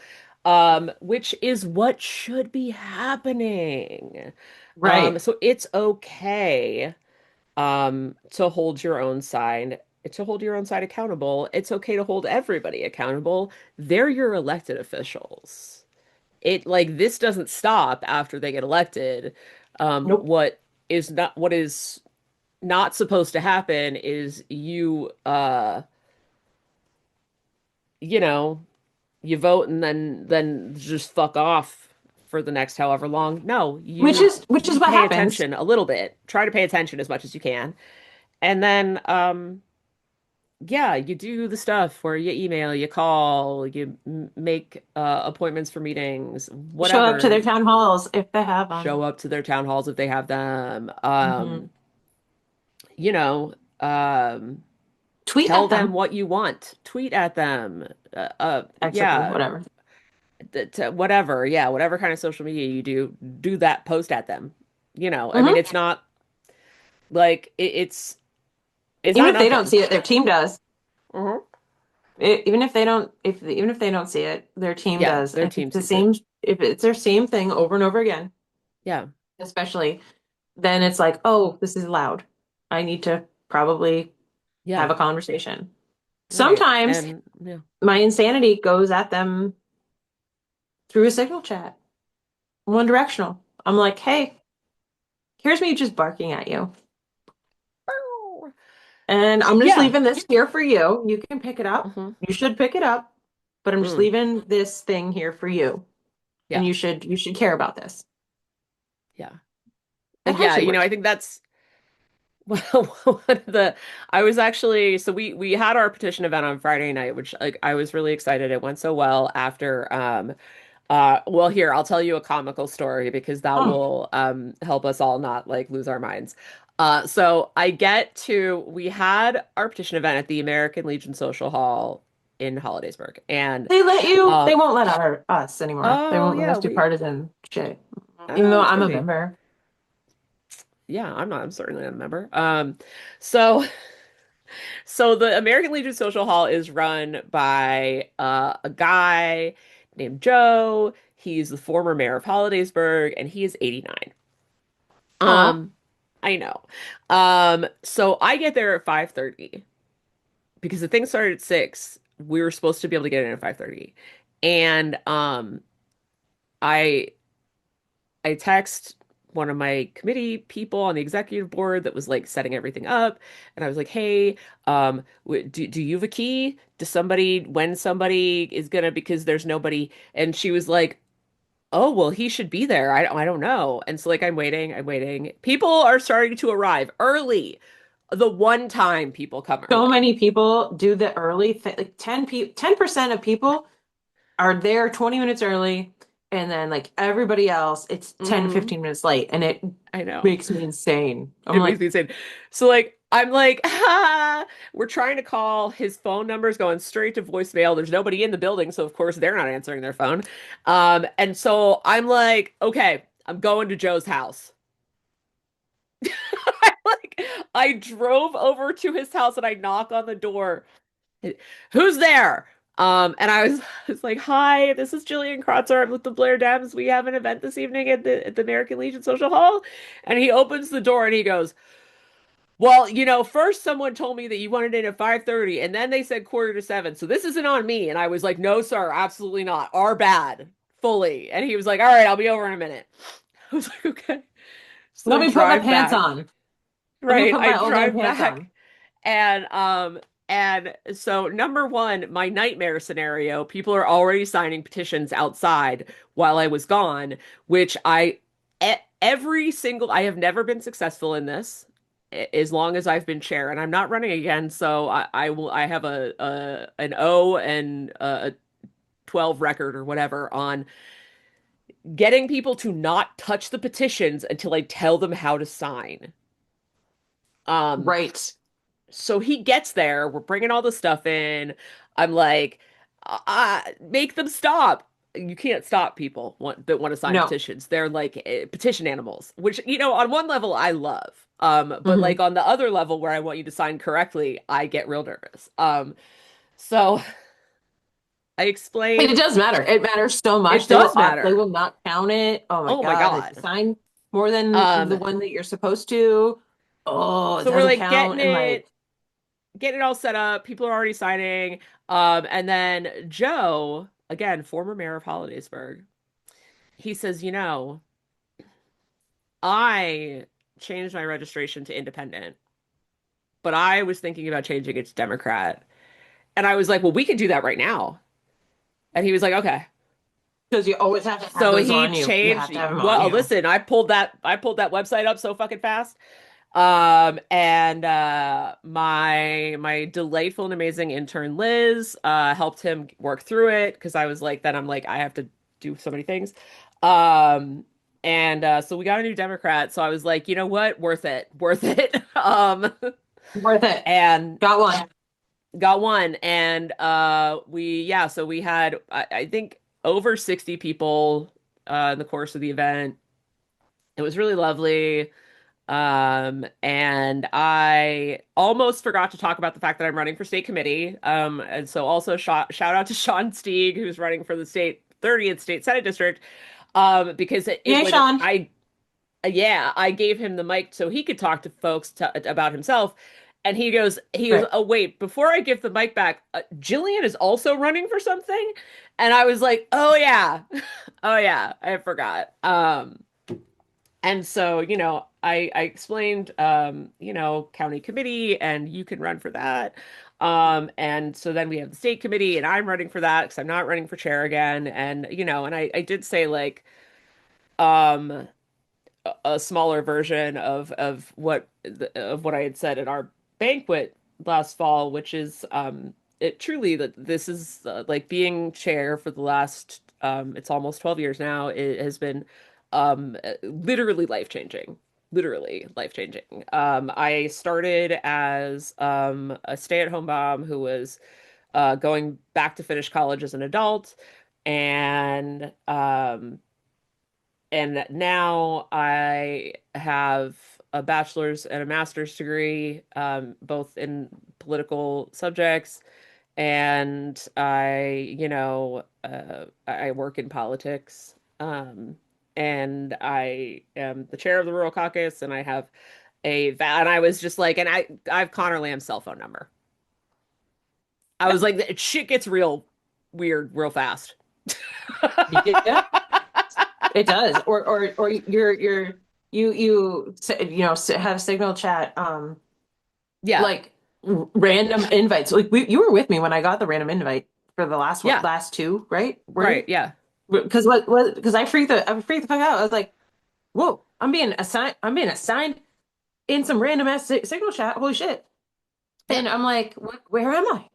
Which is what should be happening. Right. So it's okay to hold your own side accountable. It's okay to hold everybody accountable. They're your elected officials. It like this doesn't stop after they get elected. Nope. What is not supposed to happen is you know you vote and then just fuck off for the next however long. No, Which you is which is you what pay happens. attention a little bit. Try to pay attention as much as you can. And then yeah, you do the stuff where you email, you call, you make appointments for meetings, Show up to whatever. their town halls if they have Show them. up to their town halls if they have them. Hmm. You know, um, Tweet tell at them them. what you want. Tweet at them. Actually, Yeah, whatever. whatever. Yeah, whatever kind of social media you do, do that. Post at them. I mean, Hmm. it's not like it's Even not if they don't nothing. see it, their team does. Hmm. Even if they don't see it, their team Yeah, does. their And team sees it. if it's their same thing over and over again, Yeah, especially, then it's like, oh, this is loud. I need to probably have yeah, a conversation. right. Sometimes And yeah. my insanity goes at them through a signal chat, one directional. I'm like, hey, here's me just barking at you. And I'm just Yeah. leaving this here for you. You can pick it up. Hmm. You should pick it up, but I'm just Mm. leaving this thing here for you. And Yeah. you should care about this. Yeah. It Yeah, actually I works. think that's well, one of the I was actually so we had our petition event on Friday night, which like I was really excited. It went so well after well here, I'll tell you a comical story because that Oh, will help us all not like lose our minds. So we had our petition event at the American Legion Social Hall in Hollidaysburg. And they um won't let us anymore. They oh won't let yeah, us do we partisan shit. Even though it's I'm a crazy. member. Yeah, I'm certainly not a member. So So the American Legion Social Hall is run by a guy named Joe. He's the former mayor of Hollidaysburg, and he is 89. Aw. Um, I know. So I get there at 5:30 because the thing started at 6. We were supposed to be able to get in at 5:30. And I I text one of my committee people on the executive board that was like setting everything up, and I was like, "Hey, do you have a key? Does somebody when somebody is gonna because there's nobody?" And she was like, "Oh, well, he should be there. I don't know." And so like I'm waiting. People are starting to arrive early. The one time people come So early. many people do the early thing. Like 10% of people are there 20 minutes early, and then like everybody else, it's 10 to Hmm. 15 minutes late, and it I know. makes me insane. I'm It makes like, me insane. So like I'm like, we're trying to call. His phone number's going straight to voicemail. There's nobody in the building, so of course they're not answering their phone. And so I'm like, okay, I'm going to Joe's house. Like I drove over to his house and I knock on the door. Who's there? And I was like, "Hi, this is Jillian Kratzer. I'm with the Blair Dems. We have an event this evening at the American Legion Social Hall." And he opens the door and he goes, well, first someone told me that you wanted in at 5:30 and then they said quarter to 7. So this isn't on me. And I was like, "No, sir, absolutely not. Our bad. Fully." And he was like, "All right, I'll be over in a minute." I was like, "Okay." So let I me put my drive pants back. on. Let me Right. put I my old man drive pants back on. and And so, number one, my nightmare scenario, people are already signing petitions outside while I was gone, which every single, I have never been successful in this as long as I've been chair, and I'm not running again. So I have an O and a 12 record or whatever on getting people to not touch the petitions until I tell them how to sign. Um, Right. So he gets there. We're bringing all the stuff in. I'm like, make them stop. You can't stop people that want to sign No. petitions. They're like petition animals, which, on one level I love. But like Hmm. on the other level where I want you to sign correctly, I get real nervous. So I And it explained does matter. It matters so it much. does They matter. will not count it. Oh my Oh my God. If you God. sign more than the Um, one that you're supposed to, oh, it so we're doesn't like count. And like, getting it all set up. People are already signing. And then Joe, again, former mayor of Hollidaysburg, he says, I changed my registration to independent, but I was thinking about changing it to Democrat. And I was like, well, we can do that right now. And he was like, okay. because you always have to have So those he on you. You changed. have to have them on Well, you. listen, I pulled that website up so fucking fast. And my delightful and amazing intern Liz helped him work through it because I'm like, I have to do so many things. Um, and so we got a new Democrat. So I was like, you know what? Worth it. Worth it. Worth it. And Got one. got one. And so we had I think over 60 people in the course of the event. It was really lovely. And I almost forgot to talk about the fact that I'm running for state committee. And so also shout out to Sean Steig, who's running for the 30th state Senate district. Because Yay, Sean. yeah, I gave him the mic so he could talk to folks about himself. And he goes, Right. oh wait, before I give the mic back, Jillian is also running for something. And I was like, oh yeah, oh yeah, I forgot. And so, I explained, county committee and you can run for that. And so then we have the state committee and I'm running for that because I'm not running for chair again. And, and I did say like, um, a smaller version of what I had said at our banquet last fall, which is, it truly that this is like being chair for the last, it's almost 12 years now. It has been literally life-changing. Literally life-changing. I started as a stay-at-home mom who was going back to finish college as an adult, and now I have a bachelor's and a master's degree, both in political subjects, and I work in politics. And I am the chair of the Rural Caucus, and I have and I was just like, and I have Connor Lamb's cell phone number. I was like, shit gets real weird real fast. Yeah, it does. Or have signal chat. Yeah, Like random invites. Like you were with me when I got the random invite for the yeah, last two, right? Were right, you? yeah. Because because I freaked the fuck out. I was like, whoa, I'm being assigned in some random ass signal chat. Holy shit. Yeah. And I'm like, where am I?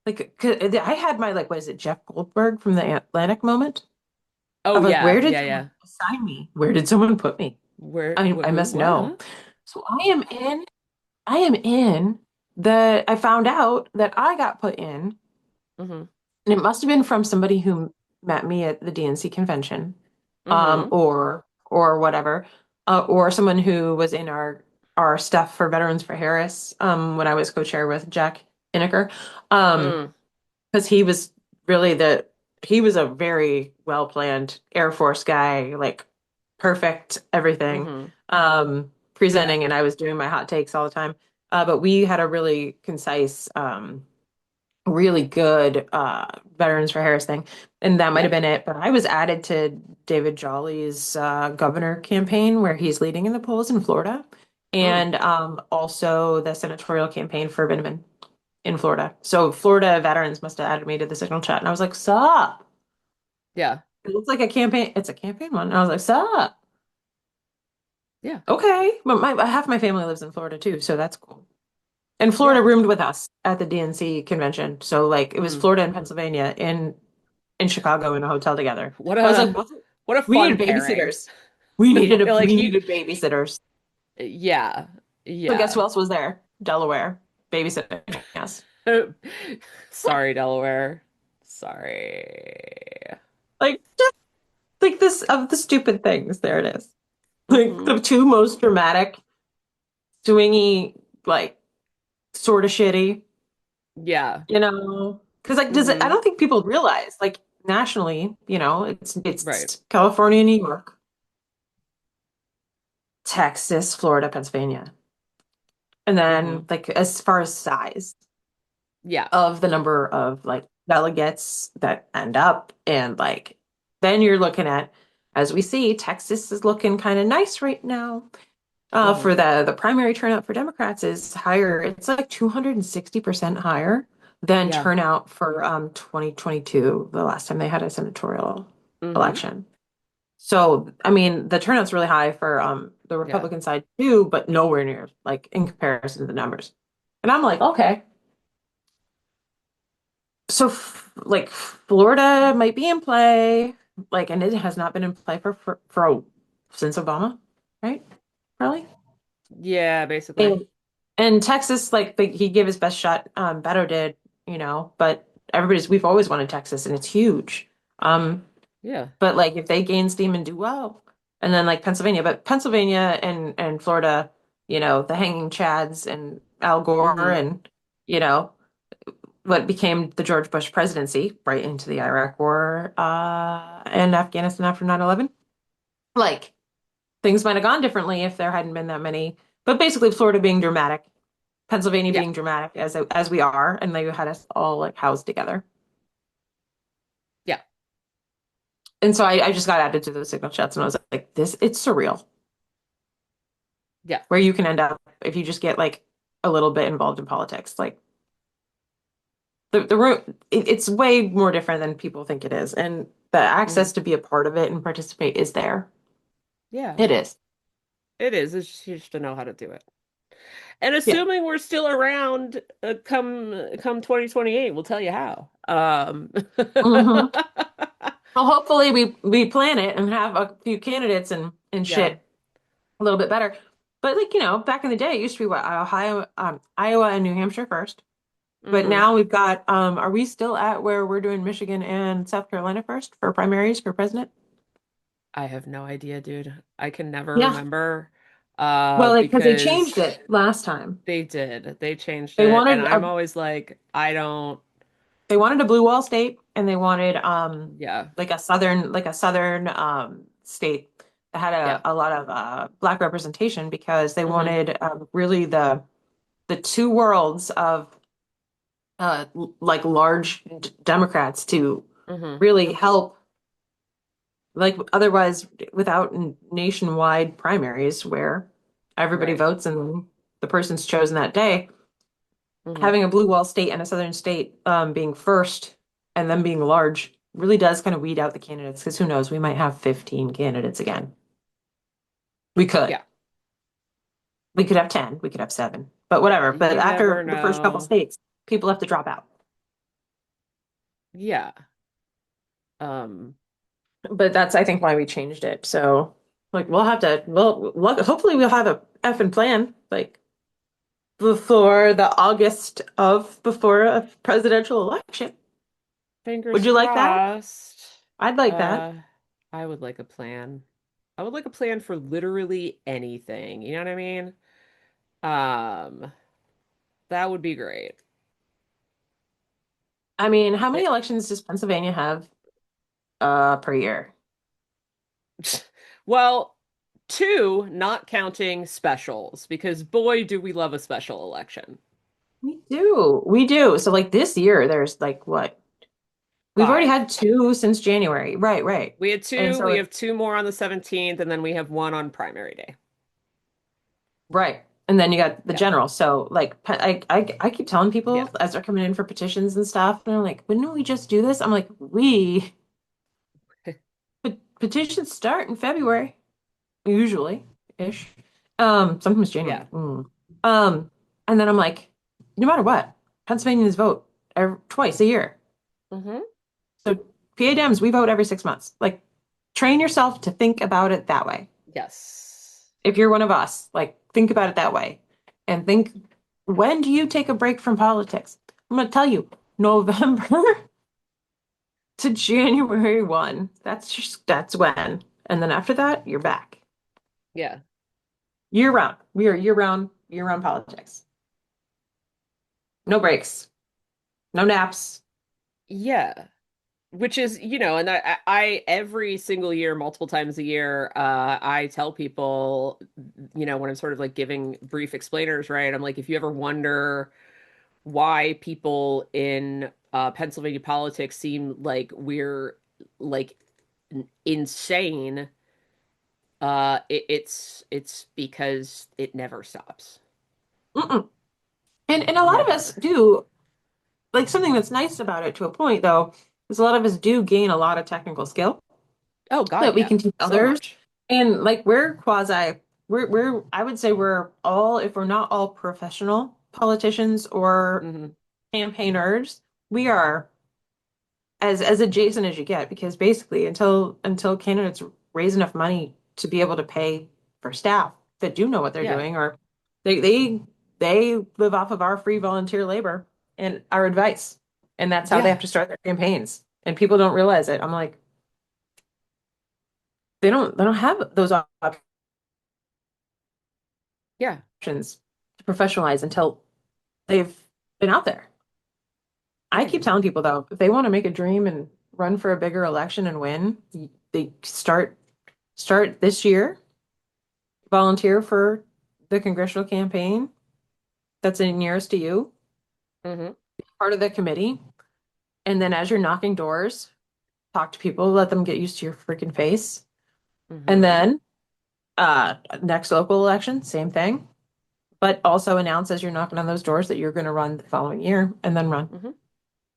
Like, 'cause I had my like, what is it, Jeff Goldberg from the Atlantic moment Oh of like, yeah, where did yeah, someone yeah. assign me? Where did someone put me? I Who, must what? know. Huh? So I am in I found out that I got put in, Mm-hmm. and it must have been from somebody who met me at the DNC convention, Mm-hmm. or whatever, or someone who was in our stuff for Veterans for Harris, when I was co-chair with Jack Inneker, Mm, because he was really he was a very well planned Air Force guy, like perfect everything, mm-hmm. Yeah. presenting, and I was doing my hot takes all the time. But we had a really concise, really good Veterans for Harris thing, and that might have Yep. been it. But I was added to David Jolly's governor campaign, where he's leading in the polls in Florida, Mm. and also the senatorial campaign for Vitamin. in Florida. So Florida veterans must have added me to the Signal chat. And I was like, sup? Yeah. It looks like a campaign. It's a campaign one. And I was like, sup? Yeah. Okay. But half my family lives in Florida too, so that's cool. And Florida Yeah. roomed with us at the DNC convention. So like it was Mm. Florida and Pennsylvania in Chicago in a hotel together. What I was like, a what a we fun needed pairing. babysitters. We Like we you needed babysitters. yeah. So guess who Yeah. else was there? Delaware. Babysitting. Yes. Sorry, Delaware. Sorry. Like just like this of the stupid things. There it is. Like Hmm. the two most dramatic, swingy, like sort of shitty, Yeah. you know? Because like does it I Hmm. don't think people realize, like nationally, Right. it's California, New York, Texas, Florida, Pennsylvania. And Hmm. then like as far as size Yeah. of the number of like delegates that end up, and like then you're looking at, as we see, Texas is looking kind of nice right now. Hmm. For the primary turnout for Democrats is higher. It's like 260% higher than Yeah. turnout for 2022, the last time they had a senatorial Hmm. election. So, I mean, the turnout's really high for the Yeah. Republican side too, but nowhere near like in comparison to the numbers. And I'm like, okay, so like Florida might be in play, like, and it has not been in play since Obama, right? Probably. Yeah, basically. And Texas, like he gave his best shot. Beto did, but we've always wanted Texas, and it's huge. Um, Yeah. but like if they gain steam and do well, and then like Pennsylvania, but Pennsylvania and Florida, the hanging chads and Al Gore Hmm. and you know what became the George Bush presidency, right into the Iraq War and Afghanistan after 9/11. Like things might have gone differently if there hadn't been that many. But basically, Florida being dramatic, Pennsylvania Yeah. being dramatic as we are, and they had us all like housed together. Yeah. And so I just got added to the signal chats, and I was like, this, it's surreal Yeah. where you can end up if you just get like a little bit involved in politics. Like the room, it's way more different than people think it is, and the Hmm. access to be a part of it and participate is there. Yeah. It is. It is. It's just to know how to do it. And Yeah. assuming we're still around come 2028, we'll tell you how. Hmm. Well, hopefully we plan it and have a few candidates and Yeah. shit a little bit better. But like, back in the day, it used to be what, Ohio, Iowa and New Hampshire first. But Hmm. now we've got, are we still at where we're doing Michigan and South Carolina first for primaries for president? I have no idea, dude. I can never Yeah. remember Well, like, because they changed because it last time. they did. They changed They it and wanted I'm a always like, I don't they wanted a blue wall state, and they wanted yeah. like a southern state that had Yeah. a lot of black representation, because they Hmm. wanted really the two worlds of like large Democrats to Hmm. really help, like otherwise without nationwide primaries where everybody Right. votes and the person's chosen that day, Hmm. having a blue wall state and a southern state being first and then being large really does kind of weed out the candidates, because who knows, we might have 15 candidates again. We could. Yeah. We could have 10, we could have 7, but whatever. But You never after the first couple know. states, people have to drop out. Yeah. Um, But that's, I think, why we changed it. So like hopefully we'll have a effing plan like before a presidential election. Would fingers you like that? crossed. I'd like that. Uh, I would like a plan. I would like a plan for literally anything. You know what I mean? Um, that would be great. I mean, how many It, elections does Pennsylvania have per year? well, two, not counting specials, because boy, do we love a special election. We do. We do. So like this year there's like what? We've already Five. had two since January. Right, right. We had And two, so we it have two more on the 17th, and then we have one on primary day. right. And then you got the Yeah. general. So like I keep telling Yeah. people as they're coming in for petitions and stuff, and they're like, "Wouldn't we just do this?" I'm like, "We petitions start in February, usually ish. Sometimes January. Yeah. Um, and then I'm like, no matter what, Pennsylvanians vote twice a year. Hmm. So PA Dems, we vote every 6 months. Like, train yourself to think about it that way. Yes. If you're one of us, like, think about it that way, and think, when do you take a break from politics? I'm going to tell you, November to January 1. That's when. And then after that, you're back. Yeah. Year round. We are year round politics. No breaks, no naps. Yeah. Which is, and every single year, multiple times a year, I tell people, when I'm sort of like giving brief explainers, right? I'm like, if you ever wonder why people in Pennsylvania politics seem like we're like insane, it's because it never stops. Mm-mm. And a lot of us Never. do, like, something that's nice about it to a point though, is a lot of us do gain a lot of technical skill Oh God, that we yeah. can teach So others. much. And like we're I would say we're all, if we're not all professional politicians or Hmm. campaigners, we are as adjacent as you get, because basically until candidates raise enough money to be able to pay for staff that do know what they're Yeah. doing, or they live off of our free volunteer labor and our advice, and that's how they Yeah. have to start their campaigns, and people don't realize it. I'm like, they don't have those Yeah. options to professionalize until they've been out there. I keep Right. telling people though, if they want to make a dream and run for a bigger election and win, they start this year, volunteer for the congressional campaign that's in nearest to you, Hmm. part of the committee, and then as you're knocking doors, talk to people, let them get used to your freaking face. And Hmm. then next local election, same thing. But also announce as you're knocking on those doors that you're going to run the following year, and then run. Hmm.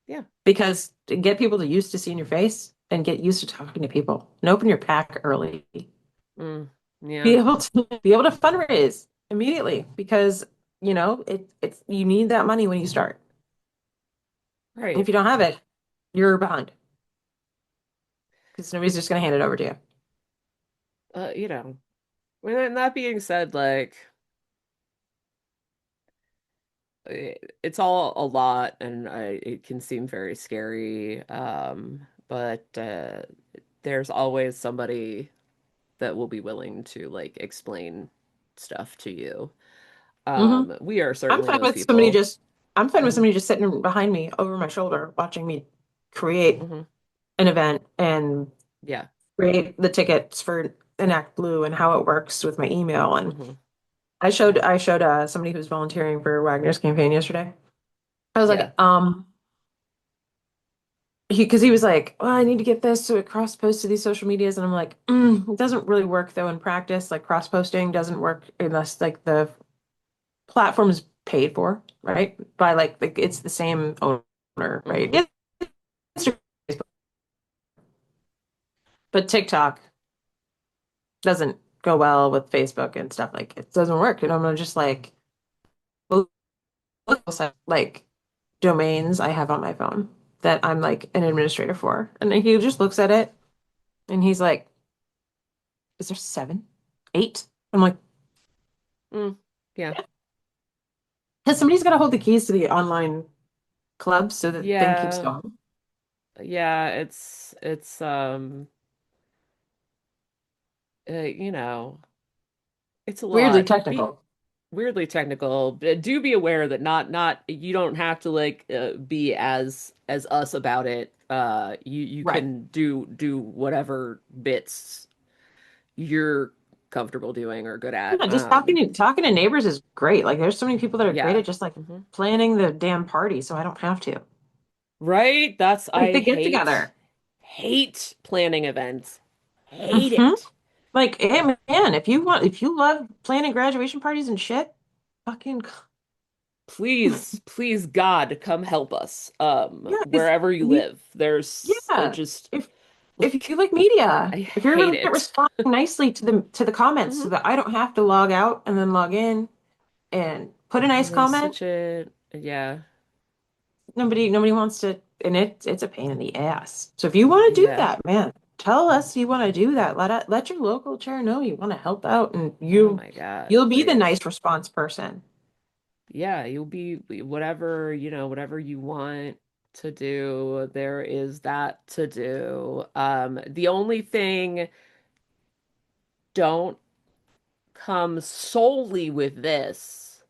Yeah. Because to get people to used to seeing your face and get used to talking to people and open your pack early. Mm. Yeah. Be able to fundraise immediately, because it's you need that money when you start. And if Right. you don't have it, you're behind, because nobody's just going to hand it over to you. You know. And that being said, like it's all a lot, and it can seem very scary. But there's always somebody that will be willing to like explain stuff to you. hmm We are I'm certainly fine those with somebody people. just I'm fine with Hmm. somebody just sitting behind me over my shoulder watching me create Hmm. an event and Yeah. create the tickets for Enact Blue and how it works with my email. And Hmm. I Yeah. showed somebody who was volunteering for Wagner's campaign yesterday. I was Yeah. like, he was like, well, I need to get this so it cross posts to these social medias, and I'm like, it doesn't really work though in practice. Like, cross posting doesn't work unless like the platform is paid for, right? By like it's the same owner, right? Hmm. Instagram, but TikTok doesn't go well with Facebook and stuff. Like, it doesn't work, and I'm just like, look, like domains I have on my phone that I'm like an administrator for, and he just looks at it and he's like, is there seven, eight? I'm like, Mm. Yeah. because somebody's got to hold the keys to the online club so that the thing keeps Yeah. going. Yeah. It's it's a Weirdly lot. Be technical. weirdly technical. But do be aware that not you don't have to like be as us about it. You Right. can do whatever bits you're comfortable doing or good at. Yeah, just talking to neighbors is great. Like, there's so many people that are great Yeah. at just like Hmm. planning the damn party, so I don't have to. Right? That's Like I the get together. hate planning events. Hate hmm it. Like, hey man, if you love planning graduation parties and shit, fucking Please, please, God, come help us. yeah, because Wherever you we live, there's yeah. just If if like you like media, I if you're hate not it. responding nicely to the comments so Hmm. that I don't have to log out and then log in and put a nice And then comment, switch it. Yeah, nobody wants to, and it's a pain in the ass. So if you want to do yeah. that, man, tell us you want to do that. Let your local chair know you want to help out, and Oh my God, you'll be the please. nice response person. Yeah, you'll be whatever, whatever you want to do, there is that to do. The only thing, don't come solely with this.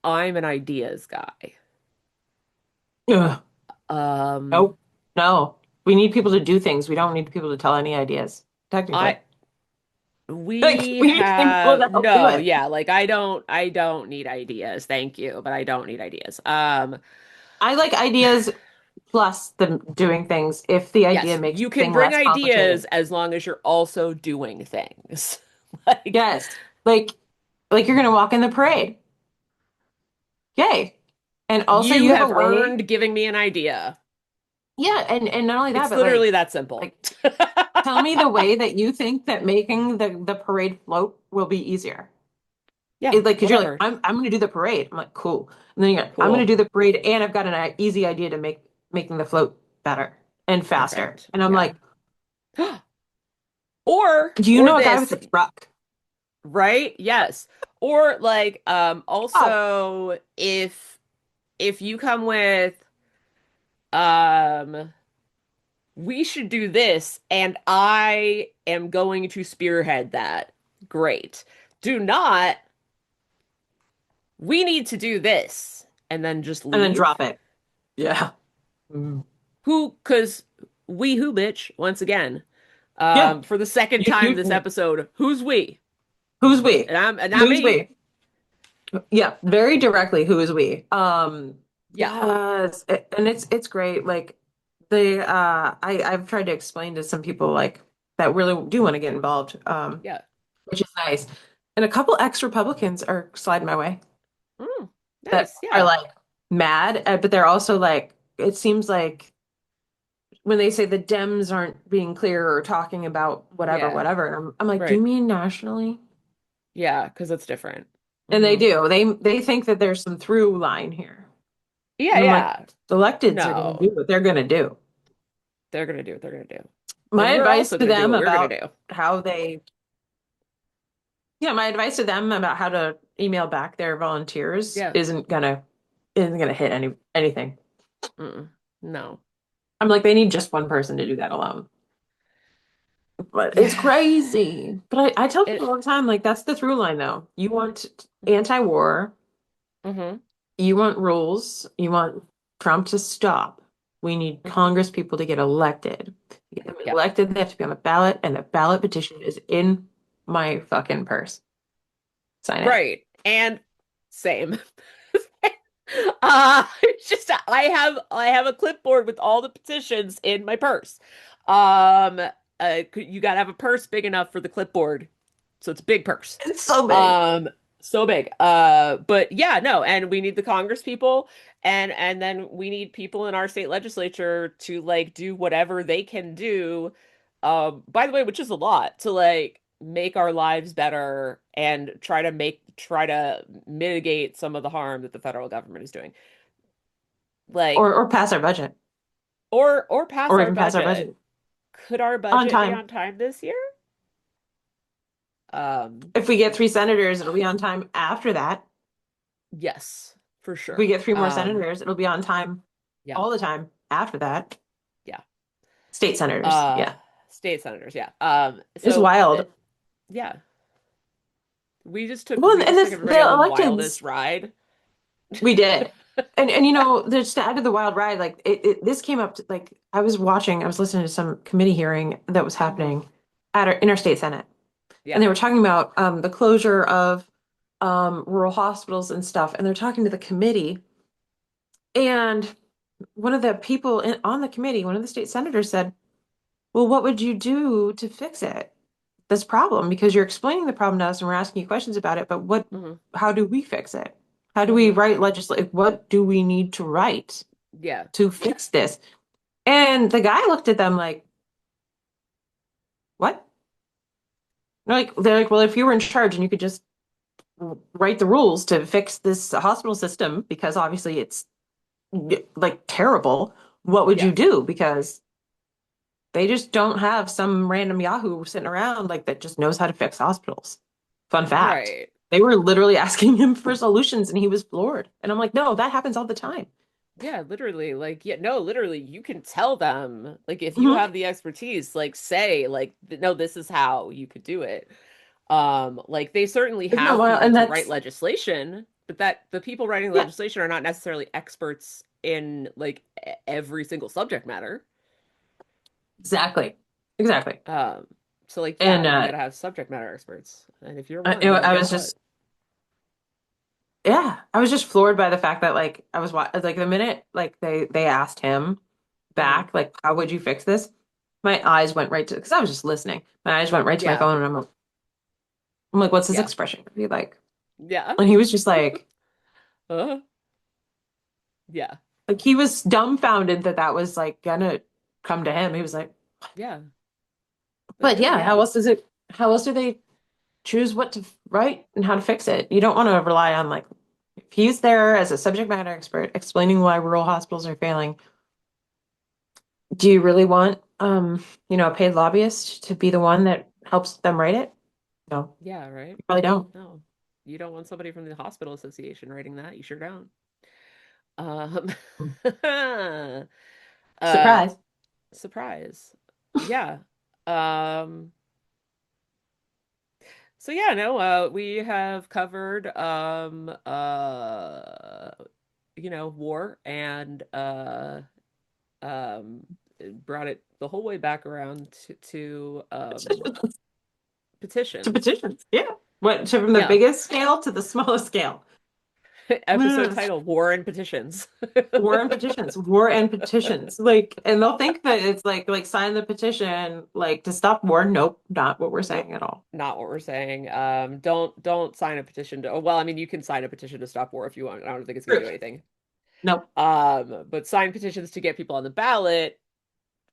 I'm an ideas guy. Ugh, Um, nope, no. We need people to do things. We don't need people to tell any ideas. I Technically, like we we need people have to help do no, it. yeah, like I don't need ideas. Thank you, but I don't need ideas. I like ideas plus them doing things if the idea Yes, makes you the can thing bring less complicated. ideas as long as you're also doing things. Like Yes, like you're gonna walk in the parade. Yay. And also you you have a have way. earned giving me an idea. Yeah, and not only that, It's but literally that simple. like tell me the way that you think that making the parade float will be easier. Yeah, It's like because you're like, whatever. I'm gonna do the parade. I'm like, cool. And then you're like, I'm gonna Cool. do the parade and I've got an easy idea to make making the float better and faster. Perfect. And I'm Yeah. like, Or do you or know a guy with this, a truck? right? Yes. Or like Oh, also if you come with um we should do this and I am going to spearhead that. Great. Do not, we need to do this and then just and then leave. drop it. Yeah. Mm. Who, because we who bitch, once again, Yeah. for the second time this You episode, who's we? who's we? And not Who's me. we? Yeah, very directly, who is we? Yeah. Yes, and it's great. Like I've tried to explain to some people like that really do want to get involved, Yeah. which is nice. And a couple ex-Republicans are sliding my way Mm, that nice. are Yeah. like mad, but they're also like it seems like when they say the Dems aren't being clear or talking about whatever, Yeah. whatever, and I'm like, do you Right. mean nationally? Yeah, because it's different. And they Hmm. do. They think that there's some through line here. Yeah, And I'm like, yeah. the electeds are going to No, do what they're going to do. they're gonna do what they're gonna do. My And we're advice also to gonna do them what we're gonna about do. how they, yeah, my advice to them about how to email back their volunteers Yeah. isn't gonna hit anything. Mm-mm. No. I'm like, they need just one person to do that alone. But it's Yeah. crazy. But I tell It. people all the time, like, that's the through line, though. You want anti-war, Hmm. you want rules, you want Trump to stop. We need Hmm. Congress people to get elected. To get them Yeah. elected, they have to be on the ballot, and the ballot petition is in my fucking purse. Sign it. Right. And same. It's just I have a clipboard with all the petitions in my purse. You gotta have a purse big enough for the clipboard, so it's a big purse. It's so big. Um, so big. But yeah, no, and we need the Congress people, and then we need people in our state legislature to like do whatever they can do. By the way, which is a lot to like make our lives better and try to mitigate some of the harm that the federal government is doing. Like Or pass our budget. or pass Or our even pass our budget. budget Could our on budget be time. on time this year? Um, If we get three senators, it'll be on time after that. yes, for If we sure. get three more senators, it'll be on time Yeah, all the time after that. yeah. State senators. Uh, Yeah. State senators, yeah. It's So wild. yeah, we just took Well, we and just took this everybody the on the electeds wildest ride. we did. And just to add to the wild ride, like this came up to, like I was listening to some committee hearing that was Hmm. happening at our interstate Senate. And Yeah. they were talking about the closure of rural hospitals and stuff. And they're talking to the committee. And one of the people on the committee, one of the state senators said, well, what would you do to fix it? this problem because you're explaining the problem to us and we're asking you questions about it, but Hmm. how do we fix it? How do we Hmm. write legislation? What do we need to write Yeah. to fix this? And the guy looked at them like, what? They're like, well, if you were in charge and you could just write the rules to fix this hospital system, because obviously it's like terrible, what would you Yeah. do? Because they just don't have some random Yahoo sitting around like that just knows how to fix hospitals. Fun fact. Right. They were literally asking him for solutions and he was floored. And I'm like, no, that happens all the time. Yeah, literally. Like, yeah, no, literally, you can tell them, like, if you Hmm. have the expertise, like, say, like, no, this is how you could do it. Like, they certainly Isn't that have wild? people And to write that's, legislation, but that the people writing yeah, legislation are not necessarily experts in, like, every single subject matter. exactly. Exactly. Um, so, like, yeah, And you gotta have subject matter experts. And if you're I, one, then I guess was what? just, yeah, I was just floored by the fact that like like the minute like they asked him Hmm. back, like, how would you fix this? My eyes went right to, because I was just listening. My eyes went right to my Yeah. phone and I'm like, what's his Yeah. expression gonna be like? Yeah. And he was just Uh, yeah. like he was dumbfounded that that was like gonna come to him. He was like, Yeah. Like, but no, yeah, yeah. how else do they choose what to write and how to fix it? You don't want to rely on like, if he's there as a subject matter expert explaining why rural hospitals are failing, do you really want a paid lobbyist to be the one that helps them write it? No, Yeah, right? you probably don't. No. You don't want somebody from the hospital association writing that. You sure don't. Um, uh, Surprise. surprise. Yeah. Um, so yeah, no, we have covered war and um brought it the whole way back around to To petitions. petitions. Yeah. What, from the Yeah. biggest scale to the smallest scale? Episode Mm. title, War and Petitions. War and petitions, war and petitions. Like, and they'll think that it's like sign the petition, like to stop war. Nope, not what we're saying Nope. at all. Not what we're saying. Don't sign a petition to, oh, well, I mean, you can sign a petition to stop war if you want. I don't think it's going to True. do anything. Nope. But sign petitions to get people on the ballot,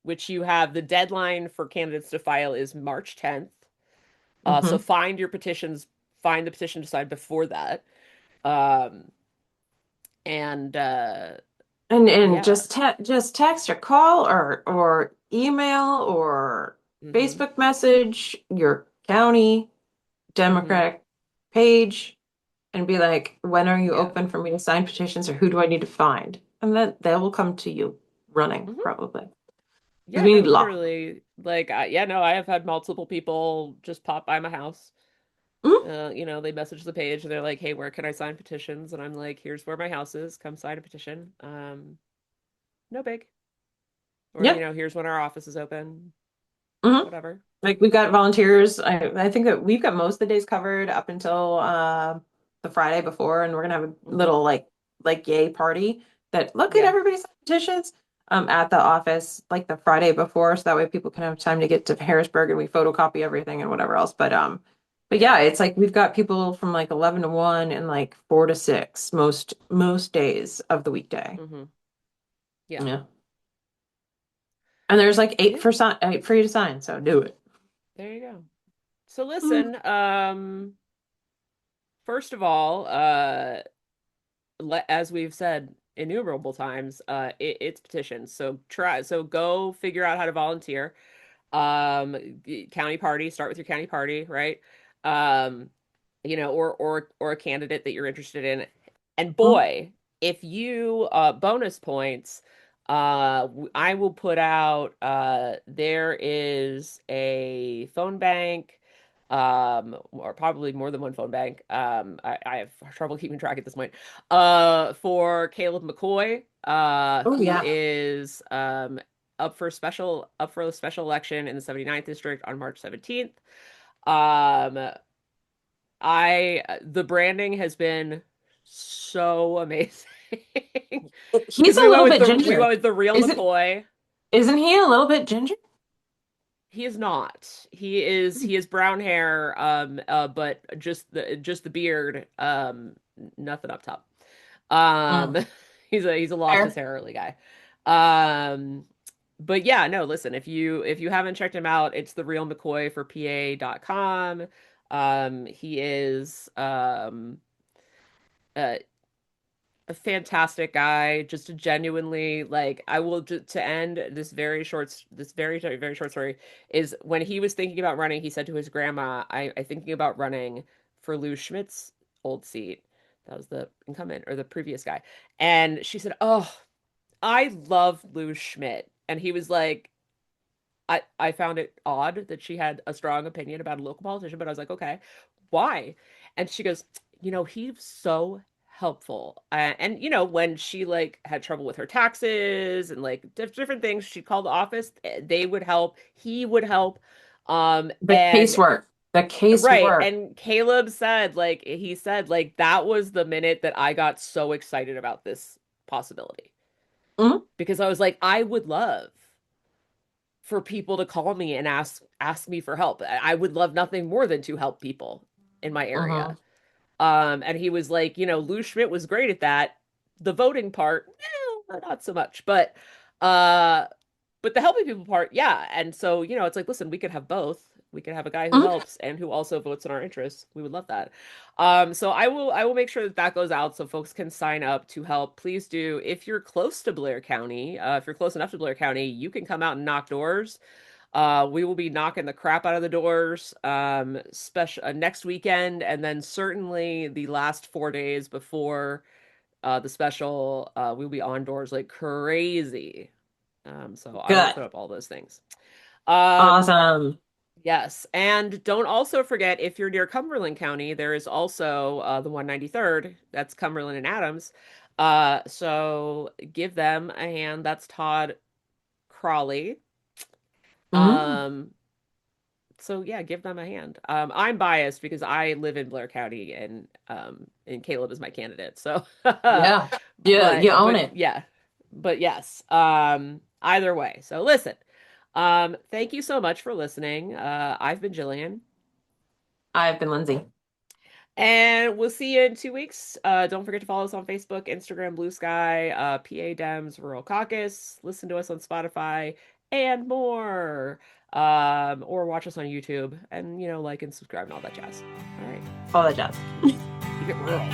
which you have the deadline for candidates to file is March 10th. So Hmm. find the petition to sign before that. Um, and And yeah. just text or call or email or Hmm. Facebook message your county Hmm. Democratic page and be like, when are you Yeah. open for me to sign petitions or who do I need to find? And then they will come to you running Hmm. probably because Yeah, we no, need law. literally, like, yeah, no, I have had multiple people just pop by my house. Mhm. They message the page and they're like, "Hey, where can I sign petitions?" And I'm like, "Here's where my house is. Come sign a petition." No big. Or, Yep. here's when our office is open. Hmm. Whatever. Like we've got volunteers. I think that we've got most of the days covered up until the Friday before, and we're gonna have a Hmm. little like yay party that look at Yeah. everybody's petitions at the office like the Friday before, so that way people can have time to get to Harrisburg and we photocopy everything and whatever else. But Yeah. yeah, it's like we've got people from like 11 to 1 and like 4 to 6 most days of the weekday. Hmm. Yeah. Yeah. And there's like Yeah. 8 for you to sign, so do it. There you go. So Mm. listen, first of all, as we've said innumerable times, it's petitions. So go figure out how to volunteer. County party, start with your county party, right? Um, or a candidate that you're interested in. And Mm. boy, if you bonus points, I will put out there is a phone bank, or probably more than one phone bank. I have trouble keeping track at this point. For Caleb McCoy, Oh who yeah. is up for a special election in the 79th district on March 17th. Um, the branding has been so amazing He's because a little bit we ginger. went with the real Isn't McCoy. isn't he a little bit ginger? He is not. He is brown hair, but just the beard, nothing up top. Um, Mm. he's a lost his Fair. hair early guy. Um, but yeah, no, listen, if you haven't checked him out, it's the real McCoy for PA.com. He is uh a fantastic guy, just a genuinely like I will just to end this very short story is when he was thinking about running, he said to his grandma, I thinking about running for Lou Schmidt's old seat. That was the incumbent or the previous guy. And she said, "Oh, I love Lou Schmidt." And he was like, I found it odd that she had a strong opinion about a local politician, but I was like, okay, why? And she goes, he's so helpful. And when she like had trouble with her taxes and like different things, she'd call the office. They would help. He would help. The And casework. The right. casework. And Caleb said, like, he said, like, that was the minute that I got so excited about this possibility Mm-hmm. because I was like, I would love for people to call me and ask me for help. I would love nothing more than to help people in my Mm-hmm. area. And he was like, Lou Schmidt was great at that. The voting part, not so much, uh, but the helping people part, yeah. And so, it's like, listen, we could have both. We could have a guy who Mm-hmm. helps and who also votes in our interests. We would love that. So I will make sure that that goes out so folks can sign up to help. Please do. If you're close to Blair County, if you're close enough to Blair County, you can come out and knock doors. We will be knocking the crap out of the doors, special next weekend, and then certainly the last 4 days before the special. We'll be on doors like crazy. So I will Good. put up all those things. Um, Awesome. yes, and don't also forget if you're near Cumberland County, there is also the 193rd. That's Cumberland and Adams. So give them a hand. That's Todd Crawley. Mm-hmm. Um, so yeah, give them a hand. I'm biased because I live in Blair County and Caleb is my candidate. So Yeah. You own but it. yeah. But yes. Either way. So listen. Thank you so much for listening. I've been Jillian. I've been Lindsay. And we'll see you in 2 weeks. Don't forget to follow us on Facebook, Instagram, Blue Sky, PA Dems, Rural Caucus. Listen to us on Spotify and more. Or watch us on YouTube and, like and subscribe and all that jazz. All right. All that jazz. Keep it rural.